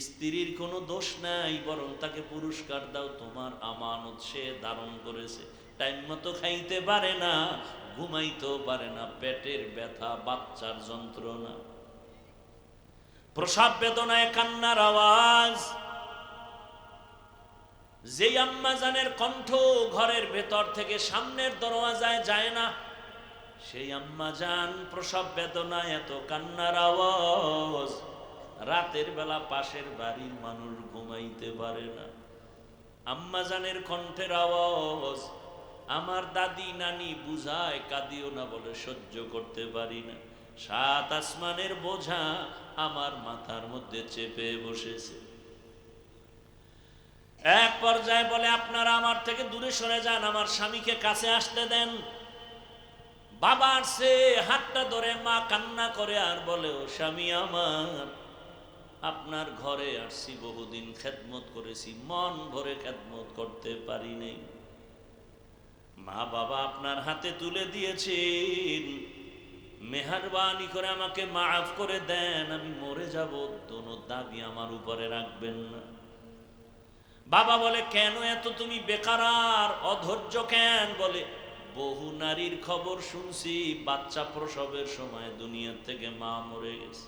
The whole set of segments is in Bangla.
স্ত্রীর কোনো দোষ নাই, বরং তাকে পুরস্কার দাও, তোমার আমানত সে ধারণ করেছে, টাইম মতো খাইতে পারে না, ঘুমাইতেও পারে না, পেটের ব্যথা, বাচ্চার যন্ত্রণা, প্রসব বেদনায় কান্নার আওয়াজ। যে আম্মা জানের কণ্ঠ ঘরের ভেতর থেকে সামনের দরওয়াজায় যায় না, সেই আম্মা জান প্রসব বেদনায় এত কান্নার আওয়াজ, রাতের বেলা পাশের বাড়ির মানুষ ঘুমাইতে পারে না। আম্মা জানের কণ্ঠের আওয়াজ আমার দাদি নানি বুঝায়, কাঁদিও না বলে সহ্য করতে পারি না। সাত আসমানের বোঝা আমার মাথার মধ্যে চেপে বসেছে। এক পর্যায়ে বলে, আপনারা আমার থেকে দূরে সরে যান, আমার স্বামীকে কাছে আসতে দেন। বাবার সে হাতটা ধরে মা কান্না করে আর বলে, ও স্বামী আমার, আপনার ঘরে আসছি, বহুদিন খেদমত করেছি, মন ভরে খেদমত করতে পারি নাই। মা বাবা আপনার হাতে তুলে দিয়েছেন, মেহেরবানি করে আমাকে মাফ করে দেন, আমি মরে যাব, দোনো দাবি আমার উপরে রাখবেন না। বাবা বলে, কেন এত তুমি বেকারার অধৈর্য কেন? বলে, বহু নারীর খবর শুনছি, বাচ্চা প্রসবের সময় দুনিয়ার থেকে মা মরে গেছে,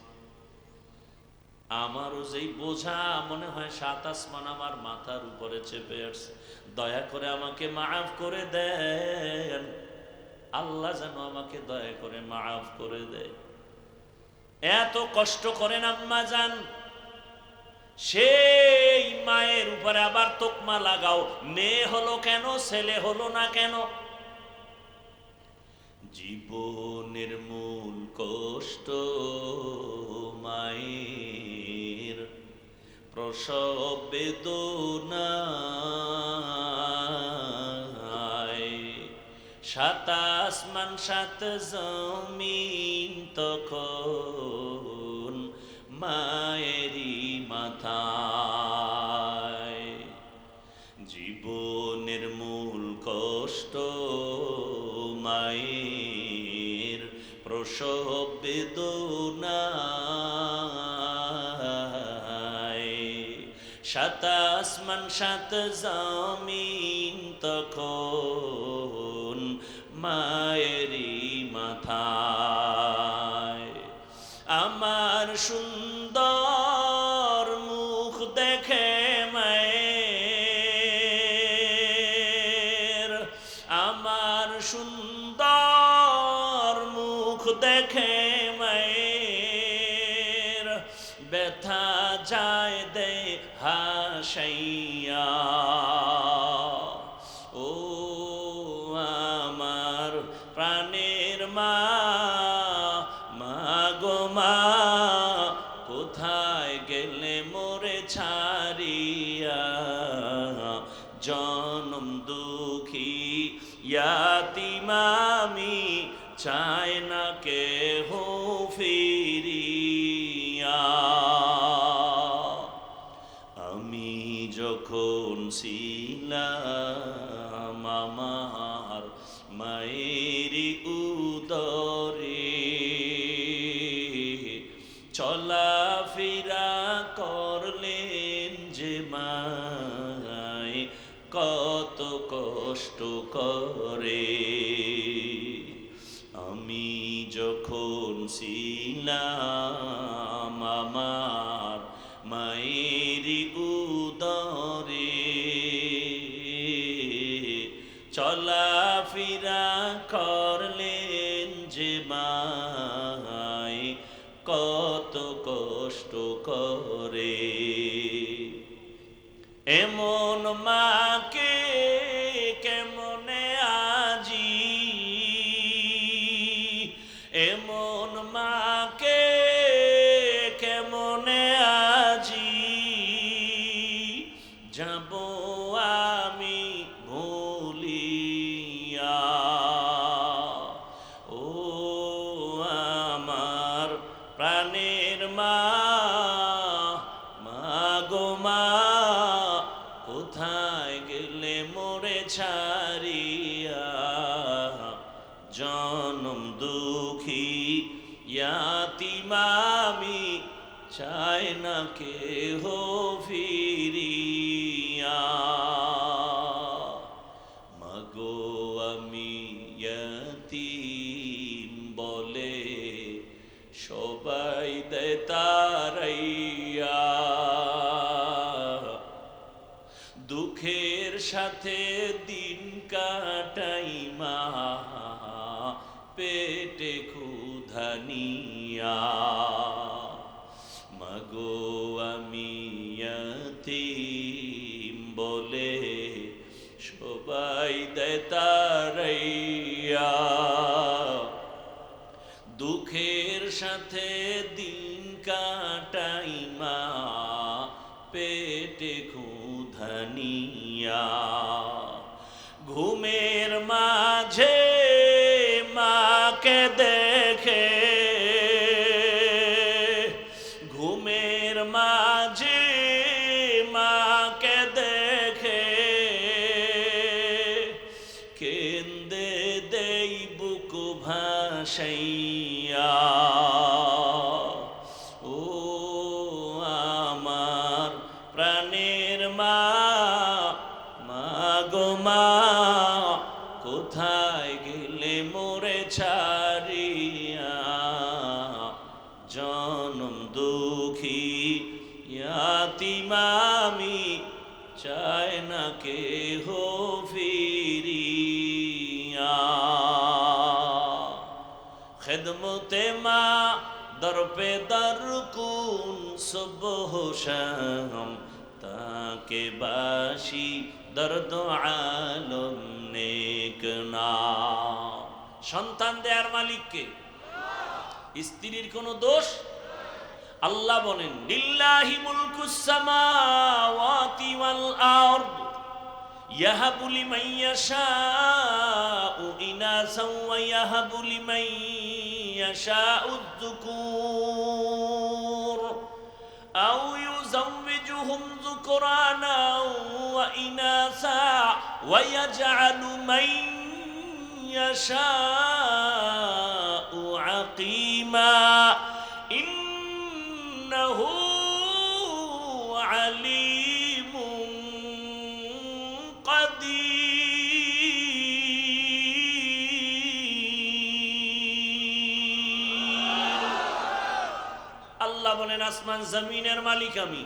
আমারও যেই বোঝা মনে হয় সাত আসমান আমার মাথার উপরে চেপে আসছে, দয়া করে আমাকে মাফ করে দেন। আল্লাহ যেন আমাকে দয়া করে মাফ করে দেয়। এত কষ্ট করেন আম্মা জান, সেই মায়ের উপরে আবার তোকমা লাগাও, মেয়ে হলো কেন, ছেলে হলো না কেন? জীবনের মূল কষ্ট মায়ের, প্রসব বেদনায়, সাত আসমান সাত জমিন তখন মায়েরই মাথায়। জীবনের মূল কষ্ট মায়ের, প্রসব বেদনায়, সাত আসমান সাত জমিন তখন মায়েরই মাথায়। আমার সুন্দর মুখ দেখে মায়ের, আমার সুন্দর মুখ দেখে মায়ের, ব্যথা যায় দে হাসাইয়া। ও আমার প্রাণের মা, মা গো মা, কোথায় গেলে মোরে ছাড়িয়া? জনম দুঃখী ইয়াতীম আমি, চাই না কেহ ফিরিয়া। আমি যখন ছিলাম আমার মায়েরই উদরে, চলাফেরা করলেন যে মায়, কত কষ্ট করে। আমি যখন ছিলাম আমার মায়েরই উদরে, চলাফেরা করলেন যে মায়, কত কষ্ট করে। এমন মাকে কেমনে আজি, এমন মাকে কেমনে আজি যাব আমি ভুলিয়া। ও আমার প্রাণের মা, মা গো মা, কোথায় গেলে মোরে ছাড়িয়া? জনম দুঃখী ইয়াতীম আমি, চায় না কেহ ফিরিয়া। মাগো আমি ইয়াতীম বলে সবাই দেয় তারাইয়া, দুঃখের সাথে দিন কাটাই মা পেটে ক্ষুধা নিয়া। মাগো আমি ইয়াতীম বলে সবাই দেয় তারাইয়া, দুঃখের সাথে দিন কাটাই মা পেটে ক্ষুধা নিয়া। ঘুমের মাঝে মাকে দেখে, ঘুমের মাঝে মাকে দেখে কেন্দে দেই বুক ভাসাইয়া। ও আমার প্রাণের মা, মাগো মা কোথায় গেলে মোরে ছাড়িয়া। জনম দুঃখী ইয়াতীম আমি, চায় না কেহ ফিরিয়া। খেদমতে মা দরপে দর কুন সুবহ শাম, তাকে বাসি দর্দ আলম নেক না। সন্তান দেয়ার মালিককে, স্ত্রীর কোনো দোষ। আল্লাহ বলেন লিল্লাহি মুলকুস সামাওয়াতি ওয়াল আরদ ইয়াহাবু লিমান ইয়াশাউ ইনাসাও ওয়া ইয়াহাবু লিমান ইয়াশাউ যুকুর আও ইউযাওবিজুহুম যুকরানা ওয়া ইনাসা ওয়া ইয়াজআলু মান ইয়াশাউ আকিমা ইন্নাহু আলিমুন কাদির। আল্লাহ বলেন আসমান জমিনের মালিক আমি।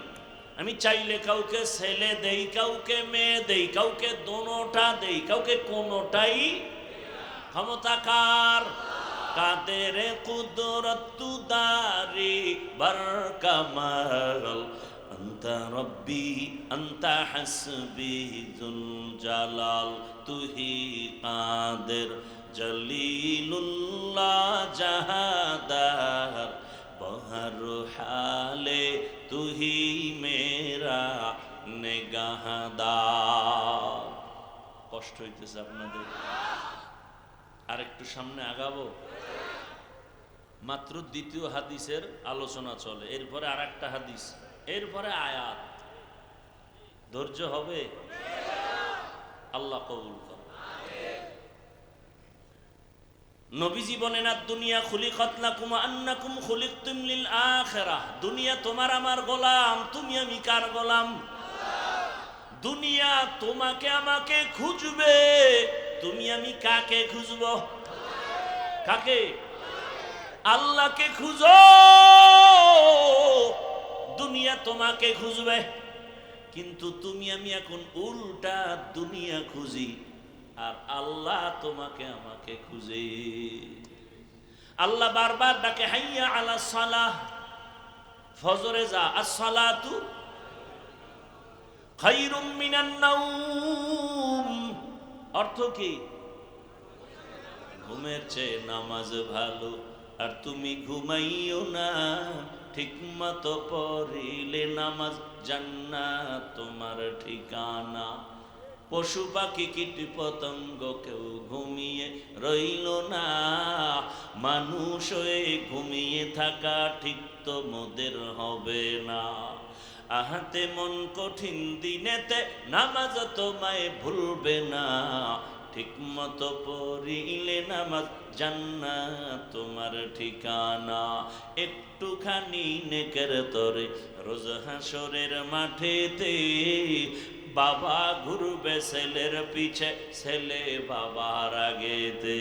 আমি চাইলে কাউকে ছেলে দেই, কাউকে মেয়ে দেই, কাউকে দোনোটা দেই, কাউকে কোনোটাই। ক্ষমতা কার? কাদের কুদরত দারি বার কামাল, আনতা রব্বি আনতা হাসবি যুল জালাল। তুহি কাদের জলিলুল্লাহ জাহাদার, বহর হালে তুহি মেরা নেগাহদার। কষ্ট হইতেছে আপনাদের? আরেকটু সামনে আগাবো। মাত্র দ্বিতীয় হাদিসের আলোচনা চলে, এরপরে আর একটা হাদিস, এরপরে আয়াত। ধৈর্য হবে? আল্লাহ কবুল করুন। নবীজি বলেন দুনিয়া খুলিকাত লাকুম ওয়া আন্নাকুম খুলিকতুম লিল আখিরাহ। দুনিয়া তোমার আমার গোলাম, তুমি আমি কার গোলাম? দুনিয়া তোমাকে আমাকে খুঁজবে, তুমি আমি কাকে খুঁজব? কাকে? আল্লাহকে খুঁজো। দুনিয়া তোমাকে খুঁজবে, কিন্তু তুমি আমি এখন উল্টা দুনিয়া খুঁজি, আর আল্লাহ তোমাকে আমাকে খুঁজে। আল্লাহ বারবার ডাকে হাইয়া আলা সালাহ, ফজরে যা, আসসালাতু খায়রুম মিনান নাওম। অর্থ কি? ঘুমের চেয়ে নামাজ ভালো, আর তুমি ঘুমাইও না, ঠিক মতো পড়িলে নামাজ জান্নাত তোমার ঠিকানা। পশু পাখি কীট পতঙ্গ কেউ ঘুমিয়ে রইল না, মানুষ হয়ে ঘুমিয়ে থাকা ঠিক তো মোদের হবে না। আহাতে মন কঠিন দিনেতে নামাজ তোমায় ভুলবে না, ঠিক মতো পড়িলে নামাজ জান্নাত তোমার ঠিকানা। একটুখানি নেকের তরে রোজ হাসরের মাঠেতে, বাবা ঘুরবে ছেলের পিছে, ছেলে বাবার আগেতে।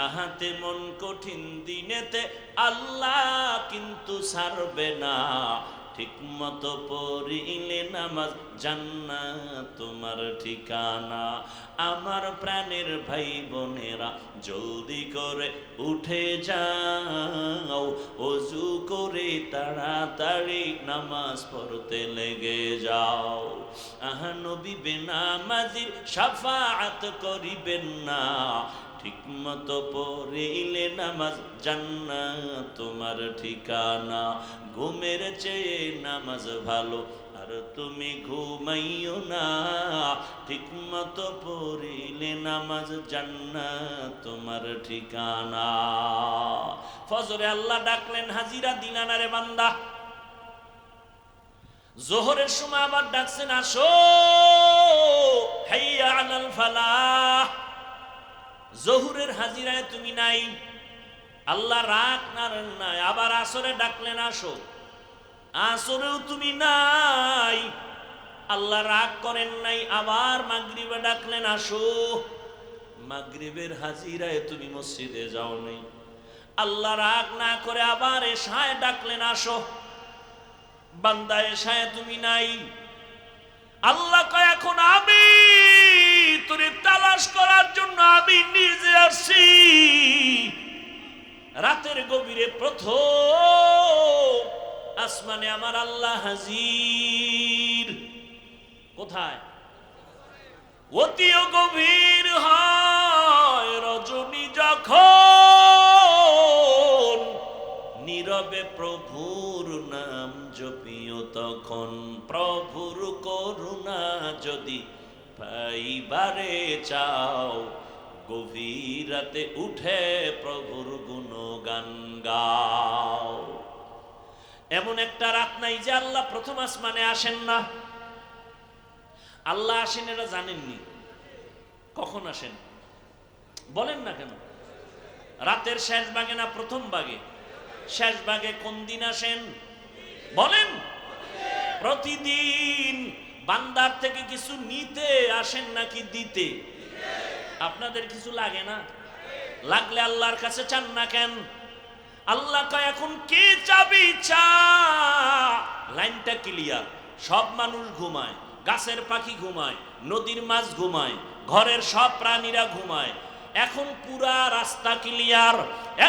আহাতে মন কঠিন দিনেতে আল্লাহ কিন্তু ছাড়বে না, ঠিক মতো পড়িলে নামাজ জান্নাত তোমার ঠিকানা। আমার প্রাণের ভাই বোনেরা জলদি করে উঠে যাও, ওযু করে তাড়াতাড়ি নামাজ পড়তে লেগে যাও। আহা নবী বেনামাজির শাফাআত করিবেন না, ঠিক মতো পড়িলে নামাজ জান্নাত তোমার ঠিকানা। ঘুমের চেয়ে নামাজ ভালো আর তুমি ঘুমাইও না, ঠিক মতো পড়িলে নামাজ জান্নাত তোমার ঠিকানা। ফজরে আল্লাহ ডাকলেন, হাজিরা দিলা না রে বান্দা। জোহরের সময় আবার ডাকছেন, আসো হাইয়া আলাল ফালাহ। জোহরের হাজিরায় তুমি নাই, আল্লাহ রাগ নারেন নাই। আবার আসরে ডাকলেন, আসো, আসরেও তুমি নাই, আল্লাহ রাগ করেন নাই। আবার মাগরিবে ডাকলেন, আসো, মাগরিবের হাজিরায় তুমি মসজিদে যাও নাই, আল্লাহ রাগ না করে। আবার এশায় ডাকলেন, আসো, বান্দা এশায় তুমি নাই, আল্লাহ কয় এখন আমি তোরে তালাশ করার জন্য আমি নিজে আসছি। রাতের গভীরে প্রথম আসমানে আমার আল্লাহ হাজির। কোথায়? অতিও গভীর হয় রজনী যখন, নীরবে প্রভুর নাম জপিও তখন। প্রভুর করুণা যদি পাইবারে চাও, গভীর রাতে উঠে প্রভুর গুণগান গাও। এমন একটা রাত নাই যে আল্লাহ প্রথম আসমানে আসেন না। আল্লাহ আসেন এটা জানেননি? কখন আসেন বলেন না কেন? রাতের শেষ ভাগে না প্রথম ভাগে? শেষ ভাগে। কোন দিন আসেন বলেন? প্রতিদিন। বান্দার থেকে কিছু নিতে আসেন নাকি দিতে? আপনাদের কিছু লাগে না? লাগলে আল্লাহর কাছে চান না কেন? আল্লাহ কয় এখন কে চাবি চা। লাইনটা ক্লিয়ার। সব মানুষ ঘুমায়, গাছের পাখি ঘুমায়, নদীর মাছ ঘুমায়, ঘরের সব প্রাণীরা ঘুমায়। এখন পুরা রাস্তা ক্লিয়ার।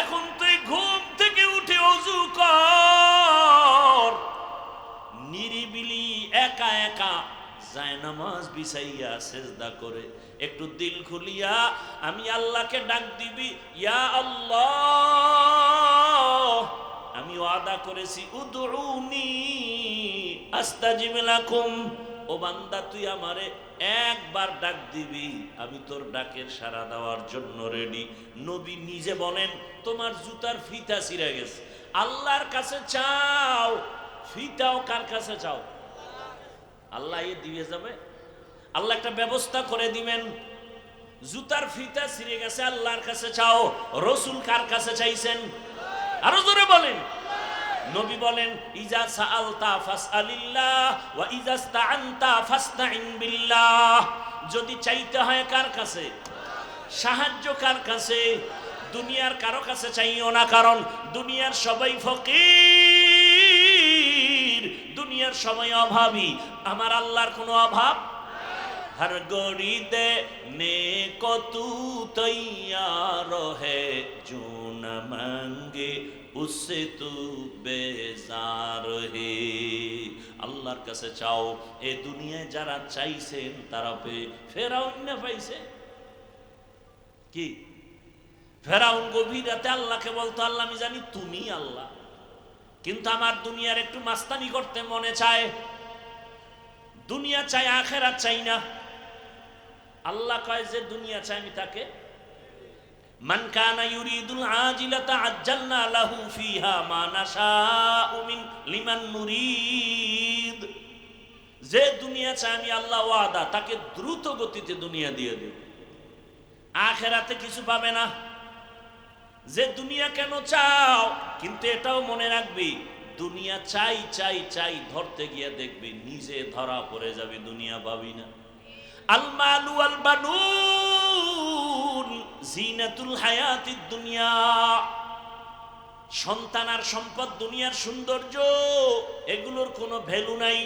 এখন তুই ঘুম থেকে উঠে ওযু কর, নিরিবিলি একা একা জায়নামাজ বিছাইয়া সিজদা করে একটু দিল খুলিয়া আমি আল্লাহকে ডাক দিবি, ইয়া আল্লাহ আমি ওয়াদা করেছি উদউনি আস্তাজিব লাকুম। ও বান্দা তুই আমারে একবার ডাক দিবি, আমি তোর ডাকের সাড়া দেওয়ার জন্য রেডি। নবী নিজে বলেন তোমার জুতার ফিতা ছিঁড়ে গেছে, আল্লাহর কাছে চাও। ফিতাও কার কাছে চাও? আল্লাহ দিয়ে যাবে। আল্লাহ একটা ব্যবস্থা করে দিবেন। জুতার ফিতা ছিঁড়ে গেছে, আল্লাহর কাছে চাও। রসুল কার কাছে চাইছেন? আরো জোরে বলেন। নবী বলেন ইজা সাআলতা ফাসআলিল্লাহ ওয়া ইজা ইসতাআনতা ফাসতাইন বিল্লাহ। যদি চাইতে হয় কার কাছে? সাহায্য কার কাছে? দুনিয়ার কারো কাছে চাইও না, কারণ দুনিয়ার সবাই ফকির, দুনিয়ার সবাই অভাবী। আমার আল্লাহর কোনো অভাব? हर गोरी देने को तू तैयार है, जो न मांगे उससे तू बेजार है। আল্লাহর কাছে চাও। এই দুনিয়ায় যারা চাইছেন তারা পেয়ে, ফেরাউন না পাইছে কি? ফেরাউন গভীর রাতে আল্লাহকে বলতো, আল্লাহ আমি জানি তুমি আল্লাহ, কিন্তু আমার দুনিয়ার একটু মাস্তানি করতে মনে চায়। দুনিয়া চাই, আখিরাত চাই না। আল্লাহ কয় যে দুনিয়া চাই আমি তাকে, মান কানা ইউরিদুল আজিলাতা আজ্জালনা লাহু ফিহা মা নাশাউ মিন লিমান নুরিদ। যে দুনিয়া চাই আমি আল্লাহ ওয়াদা তাকে দ্রুত গতিতে দুনিয়া দিয়ে দেব। আখেরাতে কিছু পাবে না। যে দুনিয়া কেন চাও, কিন্তু এটাও মনে রাখবি, দুনিয়া চাই চাই চাই ধরতে গিয়ে দেখবি নিজে ধরা পড়ে যাবে, দুনিয়া পাবি না। আল মালু আল বানুন জিনাতুল হায়াতিদ দুনিয়া। সন্তান আর সম্পদ দুনিয়ার সৌন্দর্য, এগুলোর কোনো ভ্যালু নাই।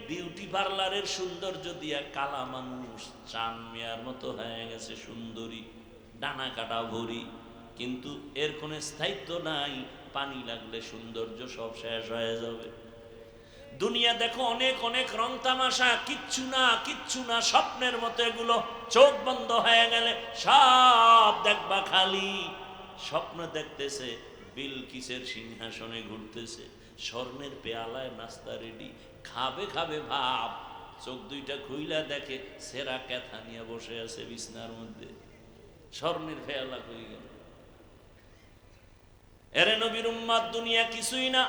বিউটি পার্লারের সৌন্দর্য দিয়া কালা মানুষ চান মিয়ার মতো হয়ে গেছে সুন্দরী, ডানা কাটা ভরি, কিন্তু এর কোনো স্থায়িত্ব নাই। পানি লাগলে সৌন্দর্য সব শেষ হয়ে যাবে। দুনিয়া দেখো অনেক অনেক রং তামাশা, কিচ্ছু না কিচ্ছু না, স্বপ্নের মতো এগুলো। চোখ বন্ধ হয়ে গেলে সব দেখবা খালি। স্বপ্ন দেখতেছে বিলকিসের সিংহাসনে ঘুরতেছে, স্বর্ণের পেয়ালায় নাস্তা রেডি, খাবে খাবে ভাব, চোখ দুইটা খুইলা দেখে সেরা ক্যাথা নিয়ে বসে আছে বিছনার মধ্যে, স্বর্ণের পেয়ালা কই গেল। এরে নবীর উম্মত, দুনিয়া কিছুই না।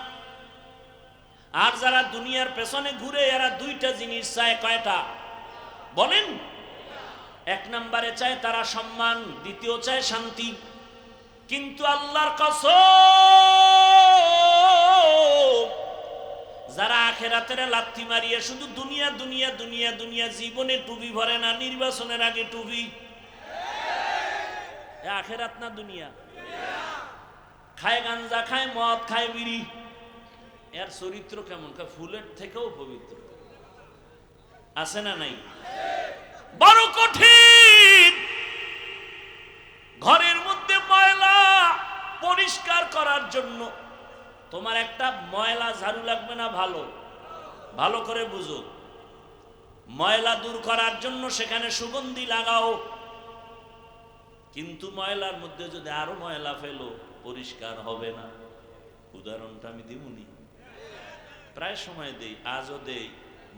আর যারা দুনিয়ার পেছনে ঘুরে এরা দুইটা জিনিস চায়। কয়টা বলেন? এক নম্বরে চায় তারা সম্মান, দ্বিতীয় চায় শান্তি। কিন্তু আল্লাহর কসম, যারা আখেরাতের লাথি মারিয়ে শুধু দুনিয়া দুনিয়া দুনিয়া দুনিয়া, জীবনে টুপি ভরে না, নির্বাচনের আগে টুপি। আখেরাত না দুনিয়া? খায় গাঞ্জা, খায় মদ, খায় বিড়ি, এর চরিত্র কেমন? ফুলের থেকেও পবিত্র। আছে না নাই? বড় কঠিন। ঘরের মধ্যে ময়লা পরিষ্কার করার জন্য তোমার একটা ময়লা ঝাড়ু লাগবে না? ভালো ভালো করে বুঝো, ময়লা দূর করার জন্য সেখানে সুগন্ধি লাগাও, কিন্তু ময়লার মধ্যে যদি আরো ময়লা ফেলো পরিষ্কার হবে না। উদাহরণটা আমি দিবনি, প্রায় সময় দেই, আজও দেই।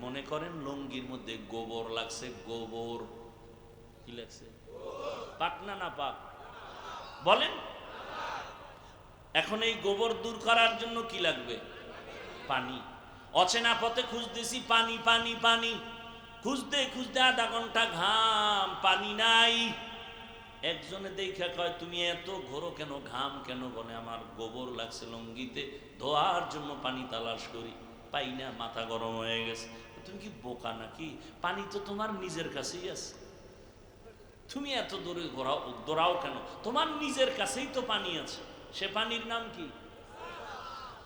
মনে করেন লুঙ্গির মধ্যে গোবর লাগছে। গোবর কি লাগছে? পাক না না পাক? বলেন। এখন এই গোবর দূর করার জন্য কি লাগবে? পানি। অচেনা পথে খুঁজতেছি পানি পানি পানি, খুঁজতে খুঁজতে আধা ঘন্টা ঘাম, পানি নাই। একজনে দেখা কয়, তুমি এত ঘোরো কেন, ঘাম কেন? বলে আমার গোবর লাগছে লুঙ্গিতে, ধোয়ার জন্য পানি তালাশ করি, পাই না, মাথা গরম হয়ে গেছে। তুমি কি বোকা নাকি? পানি তো তোমার নিজের কাছেই আছে, তুমি এত দূরে দৌড়াও কেন? তোমার নিজের কাছেই তো পানি আছে। সে পানির নাম কি?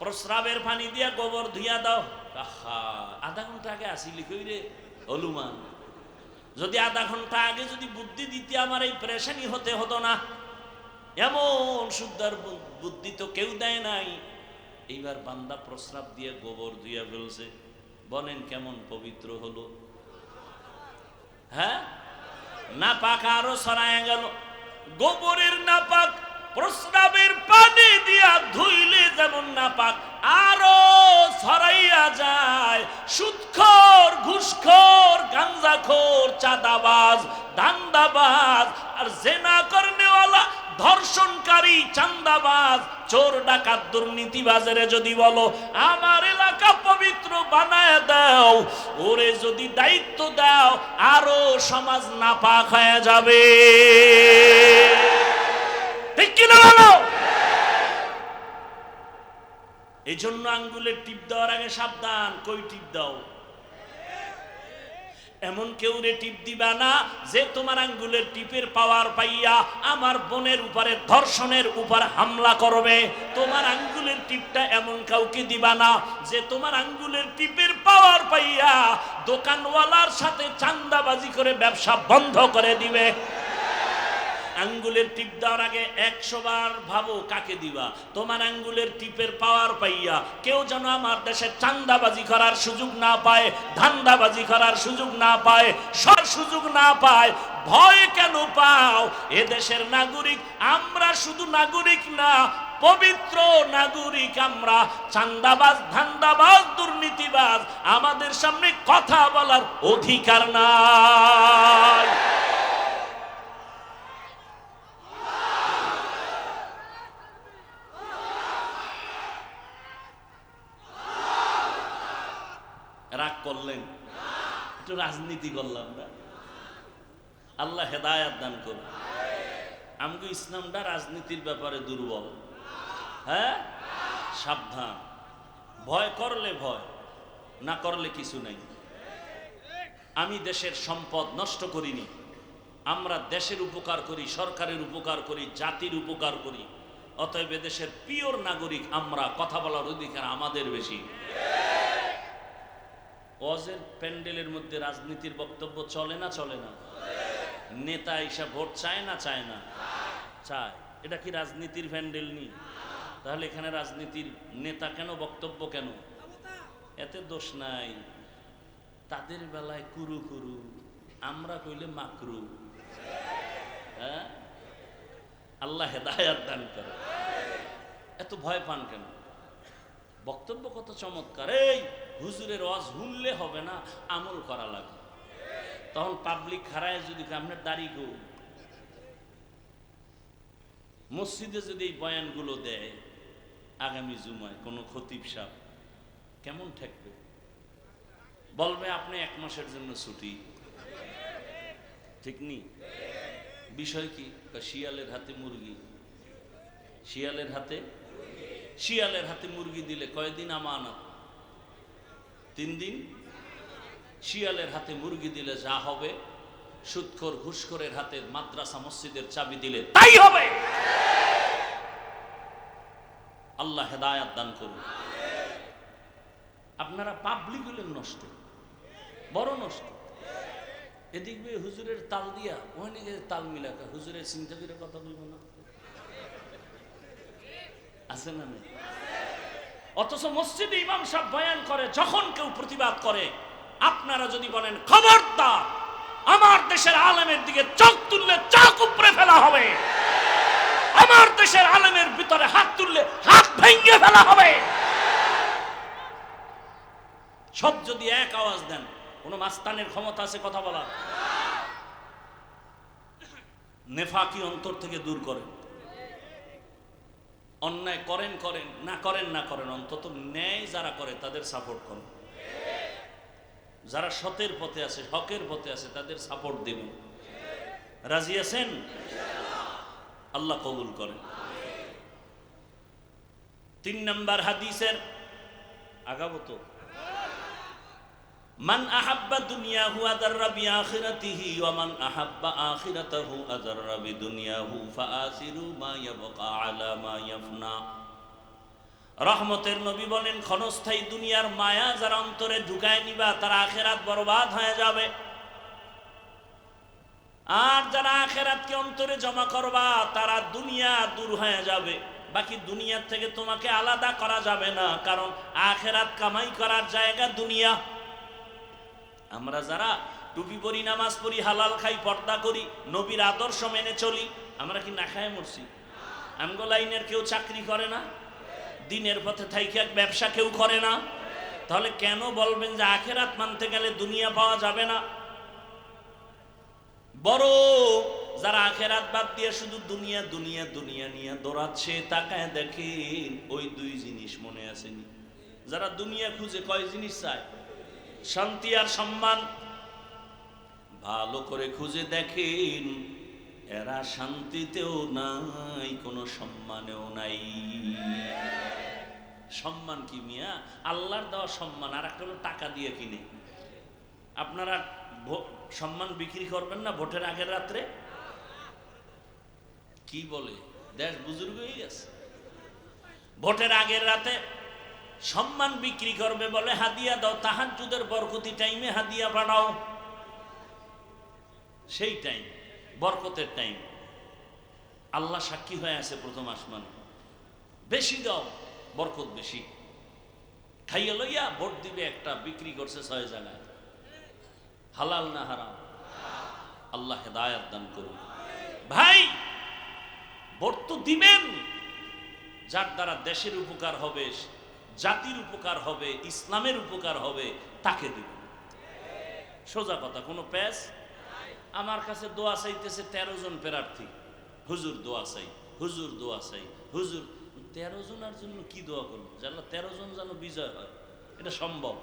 প্রস্রাবের পানি দিয়া গোবর ধুইয়া দাও। আহা, আধা ঘন্টা আগে আসিলি কই রে হলুমান? যদি আধা ঘন্টা আগে যদি বুদ্ধি দিতে আমার এই পরেশানি হতে হতো না। এমন সুন্দর বুদ্ধি তো কেউ দেয় নাই। এইবার বান্দা প্রস্রাব দিয়ে গোবর ধুইয়া ফেলছে, বলেন কেমন পবিত্র হলো? হ্যাঁ, নাপাক আরো ছড়ায় গেল। গোবরের নাপাক প্রস্রাবের পানি দিয়া ধুইলে যেমন নাপাক, আরো ছড়াইয়া যায়। সুদখোর, ঘুষখোর, গাঞ্জাখোর, চাঁদাবাজ, ধান্দাবাজ আর জেনা করনেওয়ালা, ধর্ষণকারী, চান্দাবাজ, চোর, ডাকাত, দুর্নীতিবাজের যদি বলো আমার এলাকা পবিত্র বানায় দাও, ওরে যদি দায়িত্ব দাও, আরো সমাজ নাপাক হয়ে যাবে। ঠিক কিনা বলো? এই জন্য আঙ্গুলের টিপ দেওয়ার আগে সাবধান। কই টিপ দাও? এমন কেউ রে টিপ দিবা না যে তোমার আঙ্গুলের টিপের পাওয়ার পাইয়া আমার বোনের উপরে ধর্ষণের উপর হামলা করবে। তোমার আঙ্গুলের টিপটা এমন কাউকে দিবা না যে তোমার আঙ্গুলের টিপের পাওয়ার পাইয়া দোকানওয়ালার সাথে চাঁদাবাজি করে ব্যবসা বন্ধ করে দিবে। আঙ্গুলের টিপ দেওয়ার আগে 100 বার ভাবো কাকে দিবা। তোমার আঙ্গুলের টিপের পাওয়ার পাইয়া কেউ যেন আমার দেশে চাঁদাবাজি করার সুযোগ না পায়, ধান্দাবাজি করার সুযোগ না পায়, সুযোগ না পায়। ভয় কেন পাও? এ দেশের নাগরিক আমরা, শুধু নাগরিক না, পবিত্র নাগরিক আমরা। চাঁদাবাজ, ধান্দাবাজ, দুর্নীতিবাজ আমাদের সামনে কথা বলার অধিকার নাই। রাগ করলেন? একটু রাজনীতি করলাম না। আল্লাহ হেদায়াত দান করুন। আমগো ইসলামটা রাজনীতির ব্যাপারে দুর্বল। হ্যাঁ, সাবধান। ভয় করলে ভয়, না করলে কিছু নাই। আমি দেশের সম্পদ নষ্ট করিনি, আমরা দেশের উপকার করি, সরকারের উপকার করি, জাতির উপকার করি। অতএব দেশের পিওর নাগরিক আমরা, কথা বলার অধিকার আমাদের বেশি। ওয়াজের প্যান্ডেলের মধ্যে রাজনীতির বক্তব্য চলে না চলে না? নেতা এসে ভোট চায় না চায় না? চায়। এটা কি রাজনীতির প্যান্ডেল নি? তাহলে এখানে রাজনীতির নেতা কেন, বক্তব্য কেন? এতে দোষ নাই। তাদের বেলায় কুরু কুরু, আমরা কইলে মাকরু। হ্যাঁ, আল্লাহ হেদায়েত দান করে। এত ভয় পান কেন? বক্তব্য কত চমৎকার। এই হুজুরের ওয়াজ শুনলে হবে না, আমল করা লাগে। তখন পাবলিক খারায় যদি আপনার দাড়ি গো, মসজিদে যদি এই বয়ানগুলো দেয় আগামী জুমায় কোনো খতিব সাহেব, কেমন ঠেকবে? বলবে আপনি 1 মাসের জন্য ছুটি। ঠিক নি? বিষয় কি? শিয়ালের হাতে মুরগি। শিয়ালের হাতে, শিয়ালের হাতে মুরগি দিলে কয়দিন আমানত? 3 দিন। শিয়ালের হাতে মুরগি দিলে যা হবে, সুদখোর ঘুষখোরের হাতে মাদ্রাসা মসজিদের চাবি দিলে তাই হবে। আল্লাহ হেদায়েত দান করুন। আপনারা পাবলিক হলেন নষ্ট, বড় নষ্ট। এদিক দিয়ে হুজুরের তাল দিয়া ওখানে তাল মিলাকা, হুজুরের চিন্তা করে কথা বলব না, আছে না? অথচ মসজিদে ইমাম সাহেব বয়ান করে, যখন কেউ প্রতিবাদ করে আপনারা যদি বলেন খবরদার, আমার দেশের আলেমের দিকে চোখ তুললে চোখ উপরে ফেলা হবে, আমার দেশের আলেমের ভিতরে হাত তুললে হাত ভেঙে ফেলা হবে, সব যদি এক আওয়াজ দেন, কোন মাস্তানের ক্ষমতা আছে কথা বলা? নেফাকি অন্তর থেকে দূর করেন। অন্যায় করেন করেন, না করেন না করেন, অন্তত ন্যায় যারা করে তাদের সাপোর্ট করেন। যারা সতের পথে আছে, হকের পথে আছে, তাদের সাপোর্ট দিবেন। রাজি আছেন? আল্লাহ কবুল করেন। 3 নম্বর হাদিসের আগাবো তো। মান আহাব্বা দুনিয়াহু আদাররা বিআখিরাতিহি ওয়া মান আহাব্বা আখিরাতাহু আদাররা বিদুনিয়াহু ফাআসিরু মা ইয়াবকা আলা মা ইয়াফনা। রহমতের নবী বলেন, ক্ষণস্থায়ী দুনিয়ার মায়া যারা অন্তরে ঢুকায় নিবা তারা আখিরাত বরবাদ হয়ে যাবে। আর যারা আখিরাতকে অন্তরে জমা করবা তারা দুনিয়া দূর হয়ে যাবে। বাকি দুনিয়ার থেকে তোমাকে আলাদা করা যাবে না, কারণ আখিরাত কামাই করার জায়গা দুনিয়া। আমরা যারা টুপি পরি, নামাজ পড়ি, হালাল খাই, পর্দা করি, নবীর আদর্শ মেনে চলি, আমরা কি না খায় মরছি? আমগো লাইনের কেউ চাকরি করে না, দিনের পথে থাইকে ব্যবসা কেউ করে না, তাহলে কেন বলবেন যে আখিরাত মানতে গেলে দুনিয়া পাওয়া যাবে না? বড় যারা আখিরাত বাদ দিয়ে শুধু দুনিয়া দুনিয়া দুনিয়া নিয়ে দৌড়াচ্ছে, তাকায় দেখেন ওই 2 জিনিস মনে আসেনি। যারা দুনিয়া খুঁজে কয় জিনিস চায়? শান্তি আর সম্মান। ভালো করে খুঁজে দেখেন, এরা শান্তিতেও নাই, কোনো সম্মানেও নাই। সম্মান কি মিয়া? আল্লাহর দেওয়া সম্মান, আর একটা হলো টাকা দিয়ে কিনে। আপনারা সম্মান বিক্রি করবেন না ভোটের আগের রাত্রে? কি বলে, দেশ বুজুর্গ হয়ে গেছে। ভোটের আগের রাতে সম্মান বিক্রি করবে বলে হাদিয়া দাও, তাহাজ্জুদের বরকতি টাইমে হাদিয়া পাঠাও, সেই টাইম বরকতের টাইম। আল্লাহ সাক্ষী হয়ে আছে প্রথম আসমানে, বেশি দাও বরকত বেশি। খাইয়া লইয়া ভোট দিবে একটা, বিক্রি করছে 6 জায়গায়। হালাল না হারাম? আল্লাহ হেদায়েত দান করুন। ভাই, ভোট তো দিবেন যার দ্বারা দেশের উপকার হবে, জাতির উপকার হবে, ইসলামের উপকার হবে, তাকে দিবেন। সোজা কথা, কোনো প্যাস। আমার কাছে দোয়া চাইতেছে 13 জন প্রার্থী, হুজুর দোয়া চাই, হুজুর দোয়া চাই, হুজুর। 13 জনের জন্য কি দোয়া করবো? জানলা 13 জন যেন বিজয় হয়, এটা সম্ভব?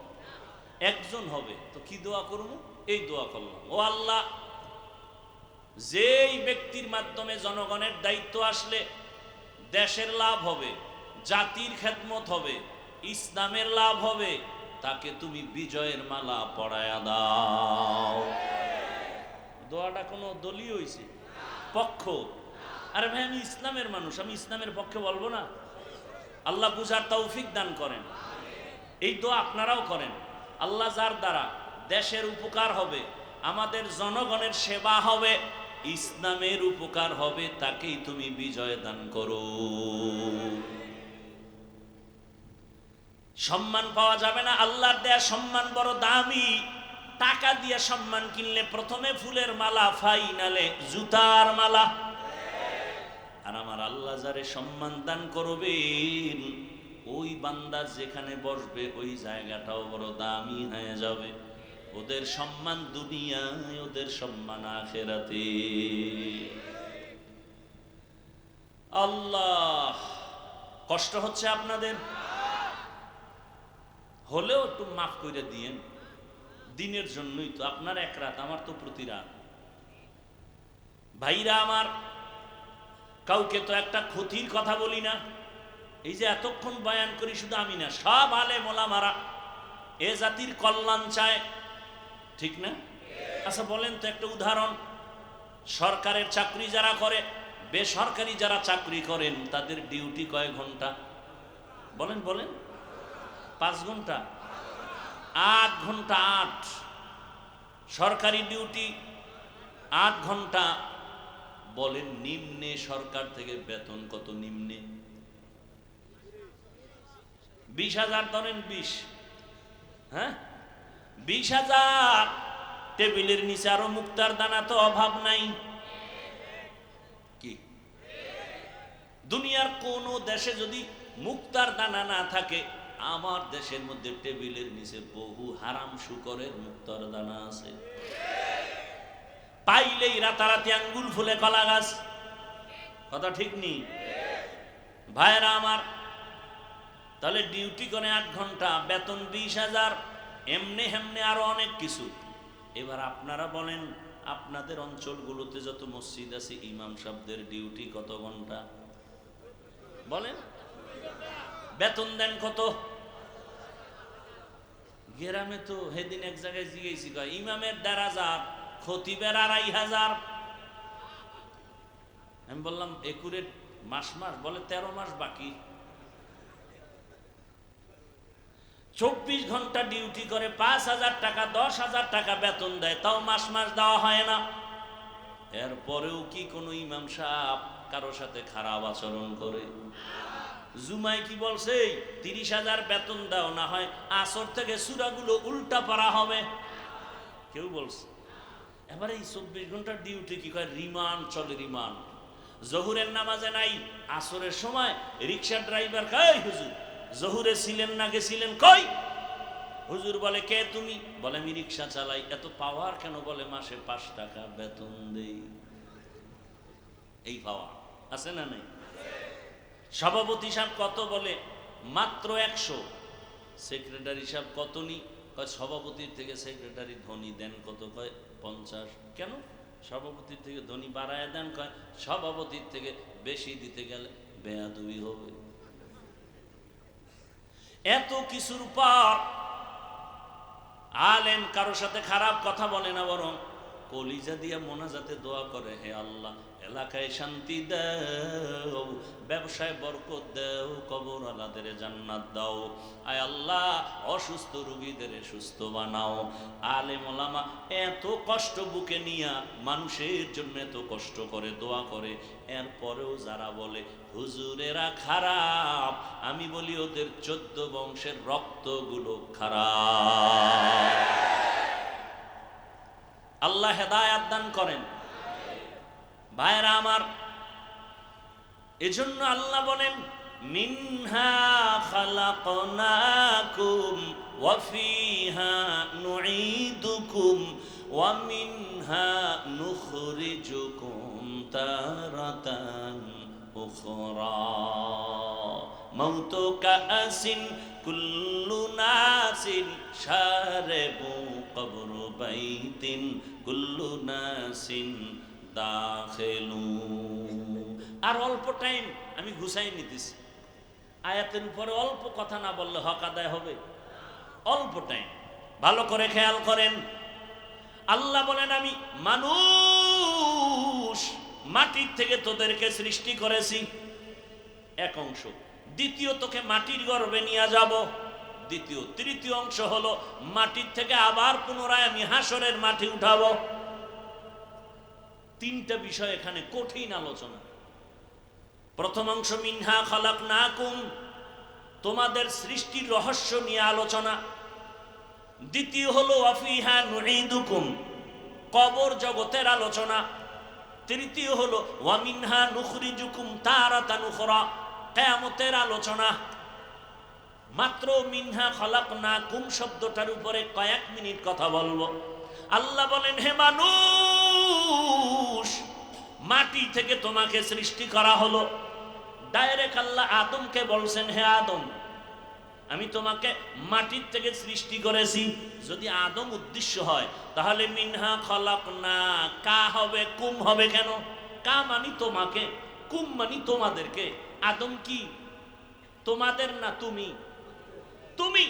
1 জন হবে তো কি দোয়া করবো? এই দোয়া করলাম, ও আল্লাহ যেই ব্যক্তির মাধ্যমে জনগণের দায়িত্ব আসলে দেশের লাভ হবে, জাতির খেদমত হবে, ইসলামের লাভ হবে, তাকে তুমি বিজয়ের মালা পরায়া দাও। দোয়াটা কোনো দলীয় হইছে পক্ষ? আরে ভাই, আমি ইসলামের মানুষ, আমি ইসলামের পক্ষে বলবো না? আল্লাহ বুঝার তৌফিক দান করেন। এই দোয়া আপনারাও করেন। আল্লাহ যার দ্বারা দেশের উপকার হবে, আমাদের জনগণের সেবা হবে, ইসলামের উপকার হবে, তাকেই তুমি বিজয় দান করো। সম্মান পাওয়া যাবে না, আল্লাহর দেয়া সম্মান বড় দামি। টাকা দিয়ে সম্মান কিনলে প্রথমে ফুলের মালা, ফাইনালে জুতার মালা। আর আমার আল্লাহ যারে সম্মান দান করবেন, ওই বান্দা যেখানে বসবে ওই জায়গাটাও বড় দামি হয়ে যাবে। ওদের সম্মান দুনিয়ায়, ওদের সম্মান আখিরাতে। আল্লাহ, কষ্ট হচ্ছে আপনাদের, হলেও একটু মাফ করে দিয়েন। দিনের জন্যই তো, আপনার এক রাত, আমার তো প্রতি রাত। ভাইরা আমার, কাউকে তো একটা ক্ষতির কথা বলি না। এই যে এতক্ষণ বয়ান করি, শুধু আমি না, সব আলেম ওলামারা এ জাতির কল্যাণ চায়, ঠিক না? আচ্ছা বলেন তো একটা উদাহরণ, সরকারের চাকরি যারা করে, বেসরকারি যারা চাকরি করেন, তাদের ডিউটি কয় ঘন্টা? বলেন বলেন। 5 ঘন্টা? 8 ঘন্টা। 8 সরকারি ডিউটি 8 ঘন্টা। বলেন নিম্নে সরকার থেকে বেতন কত? নিম্নে 20,000 ধরেন, 20, হ্যাঁ 20,000। টেবিলের নিচে আরো মুক্তার দানা তো অভাব নাই কি? দুনিয়ার কোন দেশে যদি মুক্তার দানা না থাকে, আমার দেশের মধ্যে টেবিলের নিচে বহু হারাম শুকরের মুক্তার দানা আছে। পাইলেই রাতারাতি আঙ্গুল ফুলে কলা গাছ। কথা ঠিক নেই ভাইরা আমার? তাহলে ডিউটি করে 8 ঘন্টা, বেতন 20,000, এমনি হেমনে আরো অনেক কিছু। এবার আপনারা বলেন, আপনাদের অঞ্চলগুলোতে যত মসজিদ আছে, ইমাম সাহেবদের ডিউটি কত ঘন্টা? বলেন। বেতন দেন কত? গ্রামে তো সেদিন এক জায়গায় জিজ্ঞেসি, ইমামের 1,500, খতিবের 2,500। আমি বললাম একুরেট মাস মাস? বলে 13 মাস বাকি। 24 ঘন্টা ডিউটি করে, 5,000 টাকা 10,000 টাকা বেতন দেয়, তাও মাস মাস দেওয়া হয় না। এরপরেও কি কোনো ইমাম সাহেব কারো সাথে খারাপ আচরণ করে? জুমায় কি বলছে? 30,000 বেতন দাও, না হয় আসর থেকে সূরাগুলো উল্টা পড়া হবে। কেউ বলছে? এবারে এই 24 ঘন্টার ডিউটি কি কয়? রিমান্ড চলে, রিমান্ড। জহুরের নামাজে নাই, আসরের সময় রিক্সা ড্রাইভার কয়, হুজুর জহুরে ছিলেন না, গেছিলেন কই? হুজুর বলে কে তুমি? বলে আমি রিক্সা চালাই। এত পাওয়ার কেন? বলে মাসে 5 টাকা বেতন দেই। এই পাওয়ার আছে না নাই? সভাপতি সাহেব কত? বলে মাত্র 100। সেক্রেটারি সাহেব কত নি? কয় সভাপতির থেকে সেক্রেটারি ধনী, দেন কত? কয় 50। কেন? সভাপতির থেকে ধনী বাড়ায় দেন। কয় সভাপতির থেকে বেশি দিতে গেলে বেয়াদবি হবে। এত কিছুর পর আলেম কারো সাথে খারাপ কথা বলে না, বরং কলিজা দিয়া মোনাজাতে দোয়া করে, হে আল্লাহ এলাকায় শান্তি দাও, ব্যবসায় বরকত দাও, কবর আলাদের জান্নাত দাও, আয় আল্লাহ অসুস্থ রোগীদের সুস্থ বানাও। আলেম ওলামা এত কষ্ট বুকে নিয়া মানুষের জন্য এত কষ্ট করে দোয়া করে, এরপরেও যারা বলে হুজুরেরা খারাপ, আমি বলি ওদের 14 বংশের রক্তগুলো খারাপ। আল্লাহ হেদায়াত দান করেন। ভাইরা আমার, এজন্য আল্লাহ বলেন মিনহা খালাকনাকুম ওয়া ফিহা নুঈদুকুম ওয়া মিনহা নুখরিজুকুম তারাতান উখরা মাউতু কাসিন কুল্লু নাসিন শারিবু কবরু বাইতিন কুল্লু নাসিন দাখিলুন। আর অল্প টাইম আমি ঘুষাই নিতেছি। আয়াতের উপরে অল্প কথা না বললে হক আদায় হবে? অল্প টাইম, ভালো করে খেয়াল করেন। আল্লাহ বলেন আমি মানুষ মাটির থেকে তোদেরকে সৃষ্টি করেছি, এক অংশ। দ্বিতীয়, তোকে মাটির গর্ভে নিয়ে যাব, দ্বিতীয়। তৃতীয় অংশ হলো মাটির থেকে আবার পুনরায় আমি হাসরের মাটি উঠাবো। তিনটা বিষয় এখানে কঠিন আলোচনা। প্রথম অংশ মিনহা খালাকনাকুম, তোমাদের সৃষ্টির রহস্য নিয়ে আলোচনা। দ্বিতীয় হলো ওয়াফিহা নুঈদুকুম, কবর জগতের আলোচনা। তৃতীয় হলো ওয়া মিনহা নুখরিজুকুম তারাতান উখরা, কিয়ামতের আলোচনা। মাত্র মিনহা খালাকনাকুম শব্দটার উপরে কয়েক মিনিট কথা বলবো। আল্লাহ বলেন হে মানুষ, মাটি থেকে তোমাকে সৃষ্টি করা হলো। ডাইরেক্ট আল্লাহ আদমকে বলছেন হে আদম, আমি তোমাকে মাটির থেকে সৃষ্টি করেছি। যদি আদম উদ্দেশ্য হয় তাহলে মিনহা খালাকনা কা হবে, কুম হবে কেন? কা মানি তোমাকে, কুম মানি তোমাদেরকে। আদম কি তোমাদের না তুমি? তুমি।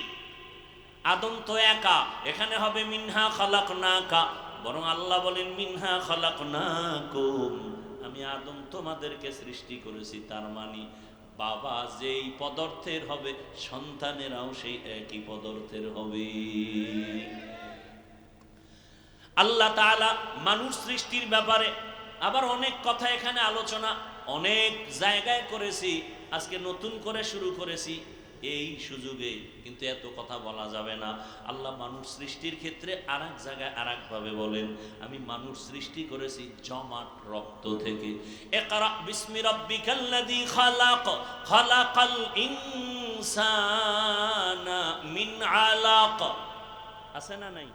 আদম তো একা, এখানে হবে মিনহা খালাকনাকা। বরং আল্লাহ বলেন মিনহা খালাকনাকুম, আমি আদম তোমাদেরকে সৃষ্টি করেছি। তার মানে বাবা যেই পদার্থের হবে সন্তানেরাও সেই একই পদার্থের হবে। আল্লাহ তাআলা মানুষ সৃষ্টির ব্যাপারে আবার অনেক কথা এখানে আলোচনা অনেক জায়গায় করেছি, আজকে নতুন করে শুরু করেছি এই সুযোগে, কিন্তু এত কথা বলা যাবে না। আল্লাহ মানুষ সৃষ্টির ক্ষেত্রে আর এক জায়গায় আর একভাবে বলেন, আমি মানুষ সৃষ্টি করেছি জমাট রক্ত থেকে। ইকরা বিসমি রাব্বিকাল্লাযী খালাক, খালাকাল ইনসানা মিন আলাক। আছে না নাই?